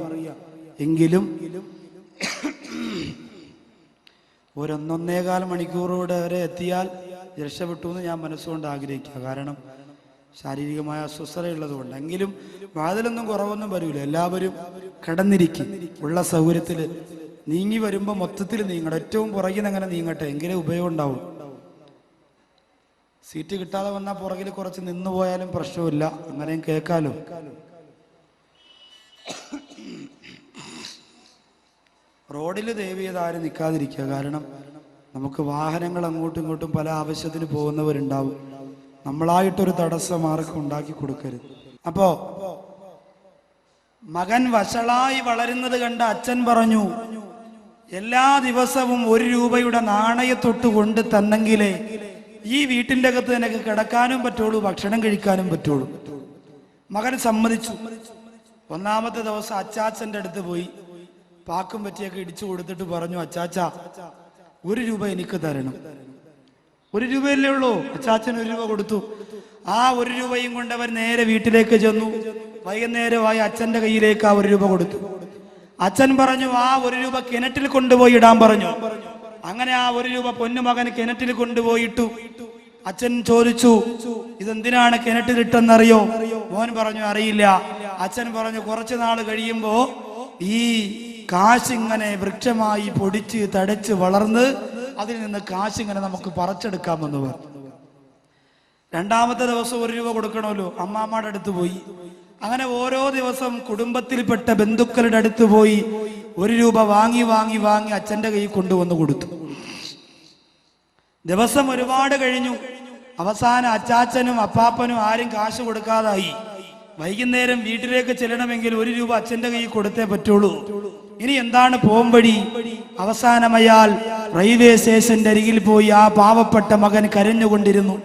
എങ്കിലും ഒന്നൊന്നേകാൽ മണിക്കൂറോടെ വരെ എത്തിയാൽ രക്ഷപ്പെട്ടു എന്ന് ഞാൻ മനസ്സുകൊണ്ട് ആഗ്രഹിക്കുക. കാരണം ശാരീരികമായ അസ്വസ്ഥതയുള്ളത് കൊണ്ട്. എങ്കിലും വാതിലൊന്നും കുറവൊന്നും വരൂല. എല്ലാവരും കടന്നിരിക്കും. ഉള്ള സൗകര്യത്തിൽ നീങ്ങി വരുമ്പോൾ മൊത്തത്തിൽ നീങ്ങണം. ഏറ്റവും പുറകിൽ നിന്ന് അങ്ങനെ നീങ്ങട്ടെ, എങ്കിലേ ഉപയോഗം ഉണ്ടാവും. സീറ്റ് കിട്ടാതെ വന്നാൽ പുറകിൽ കുറച്ച് നിന്ന് പോയാലും പ്രശ്നമില്ല. അങ്ങനെയും കേൾക്കാലോ. റോഡിൽ ദയവ് ചെയ്ത് ആരും നിൽക്കാതിരിക്കുക. കാരണം നമുക്ക് വാഹനങ്ങൾ അങ്ങോട്ടും ഇങ്ങോട്ടും പല ആവശ്യത്തിന് പോകുന്നവരുണ്ടാവും. നമ്മളായിട്ടൊരു തടസ്സം ആർക്കും ഉണ്ടാക്കി കൊടുക്കരുത്. അപ്പോ മകൻ വഷളായി വളരുന്നത് കണ്ട അച്ഛൻ പറഞ്ഞു, എല്ലാ ദിവസവും 1 രൂപയുടെ നാണയത്തൊട്ട് കൊണ്ട് തന്നെങ്കിലേ ഈ വീട്ടിന്റെ അകത്ത് നിനക്ക് കിടക്കാനും പറ്റുള്ളൂ, ഭക്ഷണം കഴിക്കാനും പറ്റുള്ളൂ. മകൻ സമ്മതിച്ചു. ഒന്നാമത്തെ ദിവസം അച്ചാച്ചന്റെ അടുത്ത് പോയി പാക്കും പറ്റിയൊക്കെ ഇടിച്ചു കൊടുത്തിട്ട് പറഞ്ഞു, അച്ചാച്ചാ 1 രൂപ എനിക്ക് തരണം. 1 രൂപയല്ലേ ഉള്ളൂ. അച്ചാച്ചൻ 1 രൂപ കൊടുത്തു. ആ 1 രൂപയും കൊണ്ട് അവർ നേരെ വീട്ടിലേക്ക് ചെന്നു. വൈകുന്നേരമായി അച്ഛന്റെ കയ്യിലേക്ക് ആ 1 രൂപ കൊടുത്തു. അച്ഛൻ പറഞ്ഞു, ആ 1 രൂപ കിണറ്റിൽ കൊണ്ടുപോയി ഇടാൻ പറഞ്ഞു. അങ്ങനെ ആ 1 രൂപ പൊന്നുമകൻ കിണറ്റിൽ കൊണ്ടുപോയിട്ടു. അച്ഛൻ ചോദിച്ചു, ഇതെന്തിനാണ് കിണറ്റിലിട്ടെന്നറിയോ? മോൻ പറഞ്ഞു, അറിയില്ല. അച്ഛൻ പറഞ്ഞു, കുറച്ചു നാൾ കഴിയുമ്പോ ഈ കാശിങ്ങനെ വൃക്ഷമായി പൊടിച്ച് തടച്ച് വളർന്ന് അതിൽ നിന്ന് കാശിങ്ങനെ നമുക്ക് പറിച്ചെടുക്കാമെന്ന് പറഞ്ഞു. രണ്ടാമത്തെ ദിവസം 1 രൂപ കൊടുക്കണമല്ലോ. അമ്മാമ്മയുടെ അടുത്ത് പോയി. അങ്ങനെ ഓരോ ദിവസം കുടുംബത്തിൽപ്പെട്ട ബന്ധുക്കളുടെ അടുത്ത് പോയി 1 രൂപ വാങ്ങി വാങ്ങി വാങ്ങി അച്ഛന്റെ കയ്യിൽ കൊണ്ടുവന്ന് കൊടുത്തു. ദിവസം ഒരുപാട് കഴിഞ്ഞു. അവസാനം അച്ചാച്ചനും അപ്പാപ്പനും ആരും കാശ് കൊടുക്കാതായി. വൈകുന്നേരം വീട്ടിലേക്ക് ചെല്ലണമെങ്കിൽ 1 രൂപ അച്ഛന്റെ കയ്യിൽ കൊടുത്തേ പറ്റുള്ളൂ. ഇനി എന്താണ് പോംവഴി? അവസാനം അയാൾ റെയിൽവേ സ്റ്റേഷന്റെ അരികിൽ പോയി ആ പാവപ്പെട്ട മകൻ കരഞ്ഞുകൊണ്ടിരുന്നു.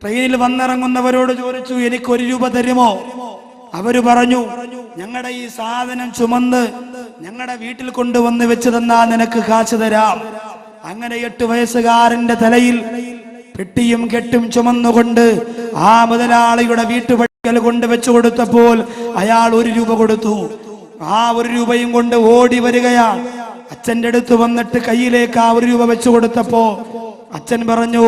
ട്രെയിനിൽ വന്നിറങ്ങുന്നവരോട് ചോദിച്ചു, എനിക്ക് 1 രൂപ തരുമോ? അവര് പറഞ്ഞു, ഞങ്ങളുടെ ഈ സാധനം ചുമന്ന് ഞങ്ങളുടെ വീട്ടിൽ കൊണ്ടുവന്ന് വെച്ച് തന്നാ നിനക്ക് കാശ് തരാം. അങ്ങനെ 8 വയസ്സുകാരന്റെ തലയിൽ പെട്ടിയും കെട്ടും ചുമന്നുകൊണ്ട് ആ മുതലാളിയുടെ വീട്ടുപടിക്കൽ കൊണ്ട് വെച്ചു കൊടുത്തപ്പോൾ അയാൾ 1 രൂപ കൊടുത്തു. ആ 1 രൂപയും കൊണ്ട് ഓടി വരികയാണ്. അച്ഛന്റെ അടുത്ത് വന്നിട്ട് കയ്യിലേക്ക് ആ 1 രൂപ വെച്ചു കൊടുത്തപ്പോ അച്ഛൻ പറഞ്ഞു,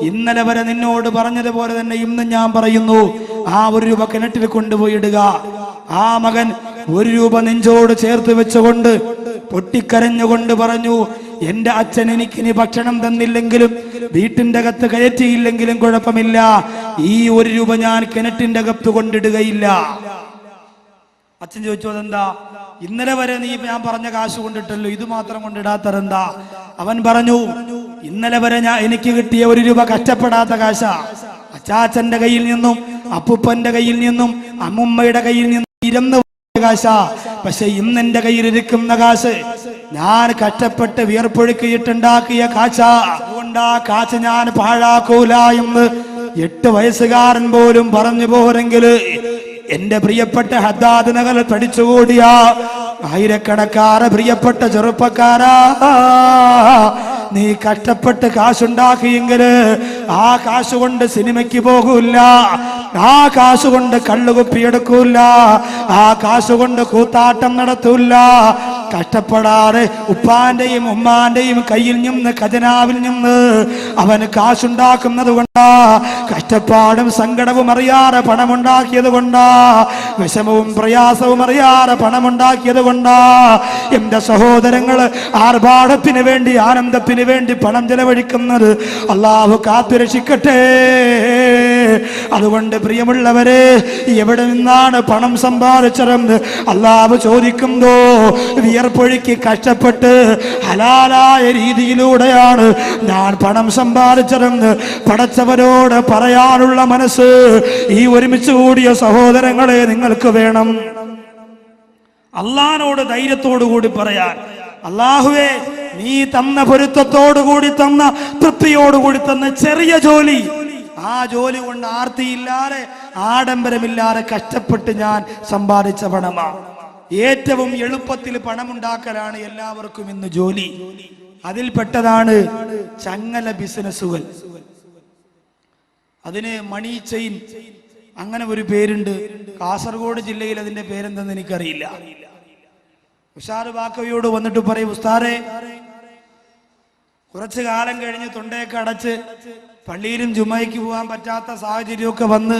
ഇന്നലെ വരെ നിന്നോട് പറഞ്ഞതുപോലെ തന്നെ ഇന്നും ഞാൻ പറയുന്നു, ആ 1 രൂപ കിണറ്റിൽ കൊണ്ടുപോയി ഇടുക. ആ മകൻ 1 രൂപ നെഞ്ചോട് ചേർത്ത് വെച്ചുകൊണ്ട് പൊട്ടിക്കരഞ്ഞുകൊണ്ട് പറഞ്ഞു, എന്റെ അച്ഛൻ എനിക്കിനി ഭക്ഷണം തന്നില്ലെങ്കിലും വീട്ടിന്റെ അകത്ത് കയറ്റിയില്ലെങ്കിലും കുഴപ്പമില്ല, ഈ 1 രൂപ ഞാൻ കിണറ്റിന്റെ അകത്ത് കൊണ്ടിടുകയില്ല. അച്ഛൻ ചോദിച്ചു, അതെന്താ? ഇന്നലെ വരെ നീ ഞാൻ പറഞ്ഞ കാശ് കൊണ്ടിട്ടല്ലോ, ഇത് മാത്രം കൊണ്ടിടാത്തതെന്താ? അവൻ പറഞ്ഞു, ഇന്നലെ വരെ എനിക്ക് കിട്ടിയ 1 രൂപ കഷ്ടപ്പെടാത്ത കാശാ. അച്ചാച്ചന്റെ കയ്യിൽ നിന്നും അപ്പൂപ്പന്റെ കയ്യിൽ നിന്നും അമ്മുമ്മയുടെ കയ്യിൽ നിന്നും ഇരുന്ന് കാശാ. പക്ഷെ ഇന്ന് എന്റെ കയ്യിൽ ഇരിക്കുന്ന കാശ് ഞാൻ കഷ്ടപ്പെട്ട് വിയർപ്പൊഴുക്കിയിട്ടുണ്ടാക്കിയ കാശാ. അതുകൊണ്ട് ആ കാശ് ഞാൻ പാഴാക്കൂല എന്ന് 8 വയസ്സുകാരൻ പോലും പറഞ്ഞു പോരെങ്കിൽ എന്റെ പ്രിയപ്പെട്ട ഹദ്ദാദ് നഗറിൽ പഠിച്ചുകൂടിയ ആയിരക്കണക്കാരെ പ്രിയപ്പെട്ട ചെറുപ്പക്കാരാ, നീ കഷ്ടപ്പെട്ട് കാശുണ്ടാക്കിയെങ്കിൽ ആ കാശ് കൊണ്ട് സിനിമയ്ക്ക് പോകൂല, ആ കാശ് കൊണ്ട് കള്ളുകുപ്പിയെടുക്കൂല, ആ കാശ് കൊണ്ട് കൂത്താട്ടം നടത്തൂല. കഷ്ടപ്പെടാതെ ഉപ്പാന്റെയും ഉമ്മാന്റെയും കയ്യിൽ നിന്ന് ഖജനാവിൽ നിന്ന് അവന് കാശുണ്ടാക്കുന്നത് കൊണ്ടാ, കഷ്ടപ്പാടും സങ്കടവും അറിയാതെ പണമുണ്ടാക്കിയത് കൊണ്ടാ, വിഷമവും പ്രയാസവും അറിയാതെ പണമുണ്ടാക്കിയത് കൊണ്ടാ. എന്റെ സഹോദരങ്ങള് ആർഭാടത്തിന് വേണ്ടി ആനന്ദത്തിന് വേണ്ടി പണം ചെലവഴിക്കുന്നത് അള്ളാഹു കാത്തുരക്ഷിക്കട്ടെ. അതുകൊണ്ട് പ്രിയമുള്ളവരെ, എവിടെ നിന്നാണ് പണം സമ്പാദിച്ചതെന്ന് അല്ലാഹു ചോദിക്കുമ്പോ വിയർപ്പൊഴുക്കി കഷ്ടപ്പെട്ട് ഹലാലായ രീതിയിലൂടെയാണ് ഞാൻ പണം സമ്പാദിച്ചതെന്ന് പടച്ചവരോട് പറയാനുള്ള മനസ്സ് ഈ ഒരുമിച്ച് കൂടിയ സഹോദരങ്ങളെ നിങ്ങൾക്ക് വേണം. അള്ളാഹിനോട് ധൈര്യത്തോടു കൂടി പറയാൻ, അള്ളാഹുവേ നീ തന്ന പൊരുത്തത്തോടുകൂടി തന്ന തൃപ്തിയോടുകൂടി തന്ന ചെറിയ ജോലി, ആ ജോലി കൊണ്ട് ആർത്തിയില്ലാതെ ആഡംബരമില്ലാതെ കഷ്ടപ്പെട്ട് ഞാൻ സമ്പാദിച്ച പണമാണ്. ഏറ്റവും എളുപ്പത്തിൽ പണമുണ്ടാക്കലാണ് എല്ലാവർക്കും ഇന്ന് ജോലി. അതിൽപ്പെട്ടതാണ് ചങ്ങല ബിസിനസ്സുകൾ. അതിന് മണി ചെയിൻ അങ്ങനെ ഒരു പേരുണ്ട്. കാസർഗോഡ് ജില്ലയിൽ അതിന്റെ പേരെന്തെന്ന് എനിക്കറിയില്ല. ഉഷാർ ബാക്കവിയോട് വന്നിട്ട് പറയും, ഉസ്താദേ കുറച്ചു കാലം കഴിഞ്ഞ് തൊണ്ടയൊക്കെ അടച്ച് പള്ളിയിലും ജുമയ്ക്ക് പോകാൻ പറ്റാത്ത സാഹചര്യമൊക്കെ വന്ന്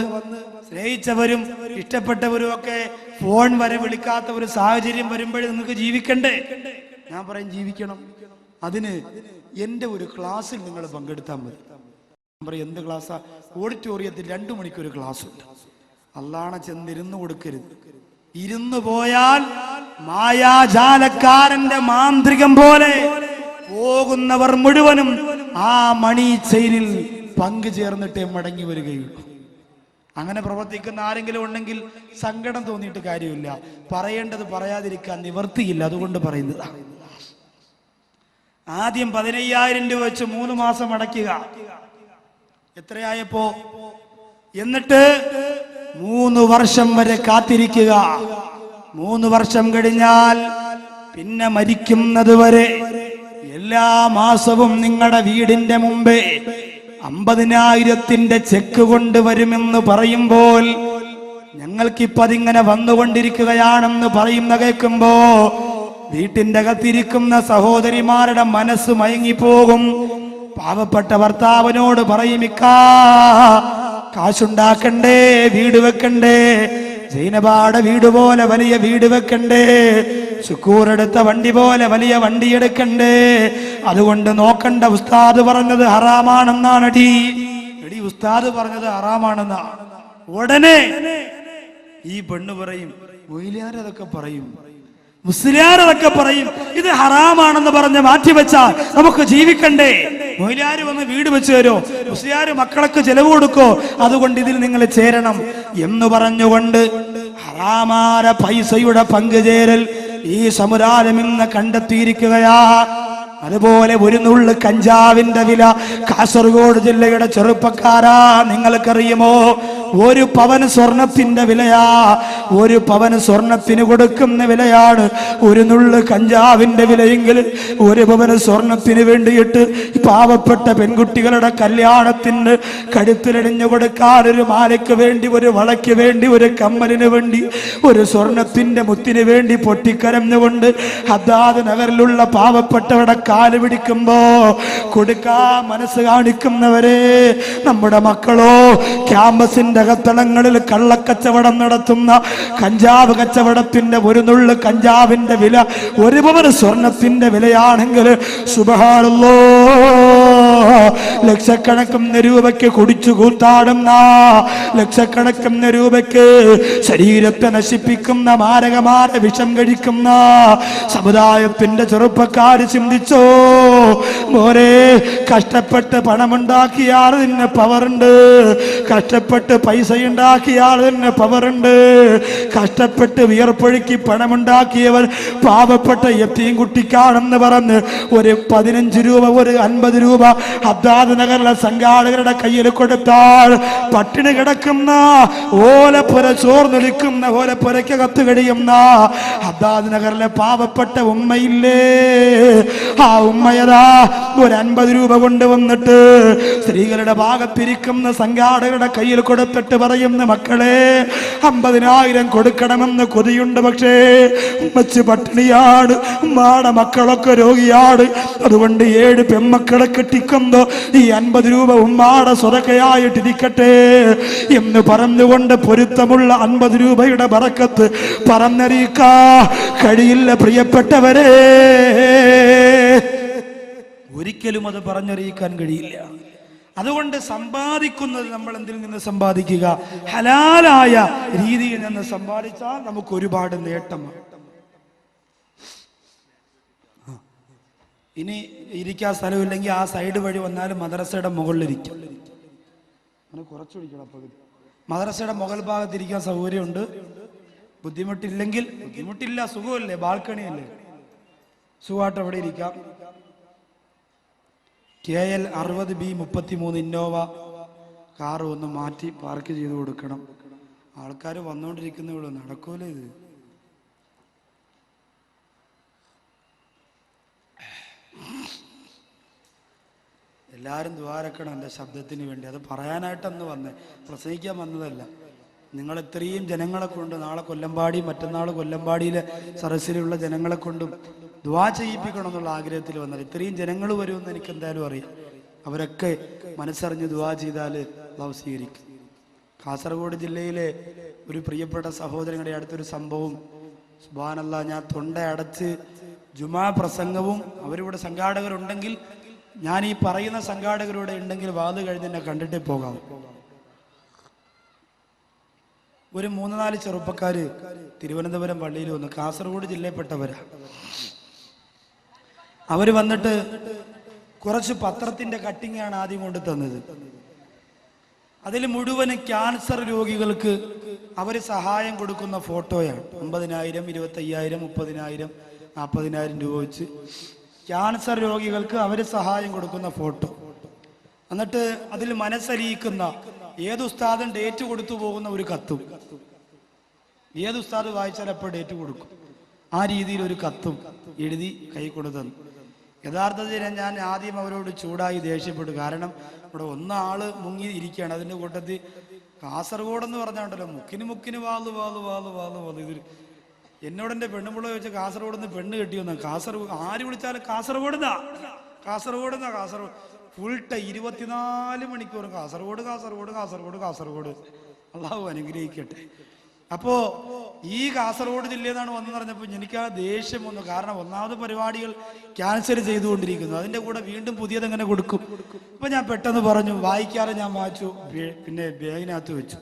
സ്നേഹിച്ചവരും ഇഷ്ടപ്പെട്ടവരും ഒക്കെ ഫോൺ വരെ വിളിക്കാത്ത ഒരു സാഹചര്യം വരുമ്പോഴേ നിങ്ങൾക്ക് ജീവിക്കണ്ടേ? ഞാൻ പറയും ജീവിക്കണം. അതിന് എൻ്റെ ഒരു ക്ലാസ്സിൽ നിങ്ങൾ പങ്കെടുത്താൽ മതി. ഞാൻ പറയും എന്ത് ക്ലാസ്സാ? ഓഡിറ്റോറിയത്തിൽ 2 മണിക്കൊരു ക്ലാസ് ഉണ്ട്. അള്ളാണെ ചെന്നിരുന്ന് കൊടുക്കരുത്. ഇരുന്നു പോയാൽ മായാജാലക്കാരന്റെ മാന്ത്രികം പോലെ പോകുന്നവർ മുഴുവനും ആ മണി ചെയിനിൽ പങ്കു ചേർന്നിട്ടേ മടങ്ങി വരികയുള്ളൂ. അങ്ങനെ പ്രവർത്തിക്കുന്ന ആരെങ്കിലും ഉണ്ടെങ്കിൽ സങ്കടം തോന്നിയിട്ട് കാര്യമില്ല. പറയേണ്ടത് പറയാതിരിക്കാൻ നിവർത്തിയില്ല, അതുകൊണ്ട് പറയുന്നതാണ്. ആദ്യം 15,000 രൂപ വെച്ച് 3 മാസം അടയ്ക്കുക. എത്രയായപ്പോ? എന്നിട്ട് 3 വർഷം വരെ കാത്തിരിക്കുക. 3 വർഷം കഴിഞ്ഞാൽ പിന്നെ മരിക്കുന്നത് വരെ എല്ലാ മാസവും നിങ്ങളുടെ വീടിന്റെ മുമ്പേ 50,000-ന്റെ ചെക്ക് കൊണ്ടുവരുമെന്ന് പറയുമ്പോൾ ഞങ്ങൾക്കിപ്പോ അതിങ്ങനെ വന്നുകൊണ്ടിരിക്കുകയാണെന്ന് പറയുന്ന കേൾക്കുമ്പോ വീട്ടിന്റെ അകത്തിരിക്കുന്ന സഹോദരിമാരുടെ മനസ്സ് മയങ്ങിപ്പോകും. പാവപ്പെട്ട ഭർത്താവിനോട് പറയുമിക്കാ, കാശുണ്ടാക്കണ്ടേ, വീട് വെക്കണ്ടേ, സൈനബാടെ വീട് പോലെ വലിയ വീട് വെക്കണ്ടേ, ശുക്കൂർ എടുത്ത വണ്ടി പോലെ വലിയ വണ്ടി എടുക്കണ്ടേ, അതുകൊണ്ട് നോക്കണ്ട, ഉസ്താദ് പറഞ്ഞത് ഹറാമാണെന്നാണ്. എടി ഉസ്താദ് പറഞ്ഞത് ഹറാമാണെന്നാണ്. ഉടനെ ഈ പെണ്ണ് പറയും, മൊയ്ലിയാരതൊക്കെ പറയും, മുസ്ലിയാരതൊക്കെ പറയും, ഇത് ഹറാമാണെന്ന് പറഞ്ഞ് മാറ്റിവെച്ചാൽ നമുക്ക് ജീവിക്കണ്ടേ? മൊയ്ലിയാര് വന്ന് വീട് വെച്ച് തരോ? മുസ്ലിയാര് മക്കളൊക്കെ ചെലവ് കൊടുക്കോ? അതുകൊണ്ട് ഇതിൽ നിങ്ങൾ ചേരണം എന്ന് പറഞ്ഞുകൊണ്ട് ഹറാമായ പൈസയുടെ പങ്കുചേരൽ ഈ സമുദായം ഇന്ന് കണ്ടെത്തിയിരിക്കുകയാ. അതുപോലെ ഒരു നുള്ള് കഞ്ചാവിന്റെ വില കാസർഗോഡ് ജില്ലയുടെ ചെറുപ്പക്കാരാ നിങ്ങൾക്കറിയുമോ? 1 പവന് സ്വർണത്തിന്റെ വിലയാ. 1 പവന് സ്വർണത്തിന് കൊടുക്കുന്ന വിലയാണ് 1 നുള്ള് കഞ്ചാവിന്റെ വിലയെങ്കിൽ 1 പവന് സ്വർണത്തിന് വേണ്ടിയിട്ട് പാവപ്പെട്ട പെൺകുട്ടികളുടെ കല്യാണത്തിന് കഴുത്തിലടിഞ്ഞു കൊടുക്കാൻ, ഒരു മാലയ്ക്ക് വേണ്ടി, ഒരു വളയ്ക്ക് വേണ്ടി, ഒരു കമ്മലിന് വേണ്ടി, ഒരു സ്വർണത്തിന്റെ മുത്തിന് വേണ്ടി പൊട്ടിക്കരഞ്ഞുകൊണ്ട് ഹദ്ദാദ് നഗറിലുള്ള പാവപ്പെട്ടവരുടെ കാല് പിടിക്കുമ്പോ കൊടുക്കാൻ മനസ്സ് കാണിക്കുന്നവരെ, നമ്മുടെ മക്കളോ ക്യാമ്പസിന്റെ അകത്തളങ്ങളിൽ കള്ളക്കച്ചവടം നടത്തുന്ന കഞ്ചാവ് കച്ചവടത്തിന്റെ 1 നുള്ള് കഞ്ചാവിന്റെ വില 1 പവന് സ്വർണത്തിന്റെ വിലയാണെങ്കിൽ സുബ്ഹാനല്ലാഹ്, ലക്ഷക്കണക്കിന് രൂപയ്ക്ക് കുടിച്ചു കൂത്താടുന്ന, ലക്ഷക്കണക്കിന് രൂപയ്ക്ക് ശരീരത്തെ നശിപ്പിക്കുന്ന മാരകമായ വിഷം കഴിക്കുന്ന സമുദായത്തിന്റെ ചെറുപ്പക്കാര് ചിന്തിച്ചോ മോനെ, കഷ്ടപ്പെട്ട് പണമുണ്ടാക്കിയാൽ ഇതിന് പവറുണ്ട്, കഷ്ടപ്പെട്ട് പൈസ ഉണ്ടാക്കിയാൽ ഇതിന് പവറുണ്ട്, കഷ്ടപ്പെട്ട് വിയർപ്പൊഴുക്കി പണമുണ്ടാക്കിയവർ പാവപ്പെട്ട യത്തീം കുട്ടിക്കാണെന്ന് പറഞ്ഞ് ഒരു 15 രൂപ, ഒരു 50 രൂപ ഹദ്ദാദ് നഗറിലെ സംഘാടകരുടെ കയ്യിൽ കൊടുത്താൽ പട്ടിണി കിടക്കുന്ന, ഓലപ്പുര ചോർന്നൊലിക്കുന്ന, ഓലപ്പുരയ്ക്കകത്ത് കഴിയുന്ന ഹദ്ദാദ് നഗറിലെ പാവപ്പെട്ട ഉമ്മയില്ലേ, ആ ഉമ്മയതാ ഒരു 50 രൂപ കൊണ്ടുവന്നിട്ട് സ്ത്രീകളുടെ ഭാഗത്തിരിക്കുന്ന സംഘാടകരുടെ കയ്യിൽ കൊടുത്തിട്ട് പറയുന്ന, മക്കളെ 50,000 കൊടുക്കണമെന്ന് കൊതിയുണ്ട്, പക്ഷേ ഉമ്മച്ച് പട്ടിണിയാണ്, ഉമ്മാടെ മക്കളൊക്കെ രോഗിയാണ്, അതുകൊണ്ട് 7 പെമ്മക്കളെ കെട്ടിക്കുന്നോ ഈ 50 രൂപ ഉമ്മാടെ സ്വതക്കയായിട്ടിരിക്കട്ടെ എന്ന് പറഞ്ഞുകൊണ്ട് പൊരുത്തമുള്ള 50 രൂപയുടെ ബറക്കത്ത് പറഞ്ഞറിയിക്കാ കഴിയില്ല പ്രിയപ്പെട്ടവരെ. ഒരിക്കലും അത് പറഞ്ഞറിയിക്കാൻ കഴിയില്ല. അതുകൊണ്ട് സമ്പാദിക്കുന്നത് നമ്മൾ എന്തിൽ നിന്ന് സമ്പാദിക്കുക? ഹലാലായ രീതിയിൽ നിന്ന് സമ്പാദിച്ചാൽ നമുക്ക് ഒരുപാട് നേട്ടമാണ്. ഇനി ഇരിക്കാൻ സ്ഥലമില്ലെങ്കിൽ ആ സൈഡ് വഴി വന്നാലും മദ്രസയുടെ മുകളിലിരിക്കും. അങ്ങനെ കുറച്ചു പിടിക്കണം. പകുതി മദ്രസയുടെ മുകൾ ഭാഗത്തിരിക്കാൻ സൗകര്യമുണ്ട്. ബുദ്ധിമുട്ടില്ലെങ്കിൽ, ബുദ്ധിമുട്ടില്ല, സുഖമല്ലേ, ബാൽക്കണിയല്ലേ, സുഖമായിട്ട് അവിടെ ഇരിക്കാം. KL 60B33 ഇന്നോവ കാറ് ഒന്ന് മാറ്റി പാർക്ക് ചെയ്ത് കൊടുക്കണം. ആൾക്കാർ വന്നുകൊണ്ടിരിക്കുന്നേ നടക്കൂലേ ഇത്. എല്ലാവരും ദ്വാരക്കണം എൻ്റെ ശബ്ദത്തിന് വേണ്ടി. അത് പറയാനായിട്ടന്ന് വന്നേ, പ്രസംഗിക്കാൻ വന്നതല്ല. നിങ്ങൾ ഇത്രയും ജനങ്ങളെ കൊണ്ട് നാളെ കൊല്ലമ്പാടി, മറ്റന്നാൾ കൊല്ലമ്പാടിയിലെ സരസിലുള്ള ജനങ്ങളെ കൊണ്ടും ദ്വാ ചെയ്യിപ്പിക്കണം എന്നുള്ള ആഗ്രഹത്തിൽ വന്നത്. ഇത്രയും ജനങ്ങൾ വരുമെന്ന് എനിക്ക് എന്തായാലും അറിയാം. അവരൊക്കെ മനസ്സറിഞ്ഞ് ദ്വാ ചെയ്താൽ അല്ലാഹു സ്വീകരിക്കും. കാസർഗോഡ് ജില്ലയിലെ ഒരു പ്രിയപ്പെട്ട സഹോദരങ്ങളുടെ അടുത്തൊരു സംഭവം, സുബ്ഹാനല്ലാഹ്, ഞാൻ തൊണ്ട അടച്ച് ജുമാ പ്രസംഗവും അവരിവിടെ സംഘാടകരുണ്ടെങ്കിൽ, ഞാൻ ഈ പറയുന്ന സംഘാടകരുടെ ഉണ്ടെങ്കിൽ വാത് കഴിഞ്ഞ് എന്നെ കണ്ടിട്ടേ പോകാം. ഒരു 3-4 ചെറുപ്പക്കാര് തിരുവനന്തപുരം പള്ളിയിൽ വന്നു, കാസർഗോഡ് ജില്ലയിൽപ്പെട്ടവരാ. അവര് വന്നിട്ട് കുറച്ച് പത്രത്തിന്റെ കട്ടിങ്ങാണ് ആദ്യം കൊണ്ട് തന്നത്. അതിൽ മുഴുവനും ക്യാൻസർ രോഗികൾക്ക് അവര് സഹായം കൊടുക്കുന്ന ഫോട്ടോയാണ്. 50,000, 25,000, 30,000, 40,000 രൂപ വെച്ച് ക്യാൻസർ രോഗികൾക്ക് അവര് സഹായം കൊടുക്കുന്ന ഫോട്ടോ. എന്നിട്ട് അതിൽ മനസ്സലിയിക്കുന്ന ഏത് ഉസ്താദും ഡേറ്റ് കൊടുത്തു പോകുന്ന ഒരു കത്തും, ഏത് ഉസ്താദ് വായിച്ചാൽ അപ്പോൾ ഡേറ്റ് കൊടുക്കും, ആ രീതിയിൽ ഒരു കത്തും എഴുതി കൈ കൊടുത്തു. യഥാർത്ഥത്തിൽ ഞാൻ ആദ്യം അവരോട് ചൂടായി ദേഷ്യപ്പെട്ടു. കാരണം ഇവിടെ ഒന്നാള് മുങ്ങി ഇരിക്കുകയാണ്. അതിൻ്റെ കൂട്ടത്തിൽ കാസർഗോഡ് എന്ന് പറഞ്ഞാണ്ടല്ലോ, മുക്കിന് വാള് വാള് വാള് വാള് വാള്. ഇത് എന്നോട് എൻ്റെ പെണ്ണുപിള്ള ചോദിച്ചാൽ കാസർഗോഡ് നിന്ന് പെണ്ണ് കെട്ടിയൊന്ന്. കാസർഗോഡ് ആര് വിളിച്ചാലും കാസർഗോഡ് ഫുൾ ടൈം 24 മണിക്കൂർ കാസർഗോഡ്. അള്ളാഹു അനുഗ്രഹിക്കട്ടെ. അപ്പോ ഈ കാസർഗോഡ് ജില്ലയിൽ നിന്നാണ് വന്നു പറഞ്ഞപ്പോൾ എനിക്ക് ആ ദേഷ്യം വന്നു. കാരണം ഒന്നാമത് പരിപാടികൾ ക്യാൻസൽ ചെയ്തുകൊണ്ടിരിക്കുന്നു, അതിന്റെ കൂടെ വീണ്ടും പുതിയതെങ്ങനെ കൊടുക്കും. അപ്പൊ ഞാൻ പെട്ടെന്ന് പറഞ്ഞു, വായിക്കാതെ ഞാൻ വായിച്ചു, പിന്നെ ബാഗിനകത്ത് വെച്ചു.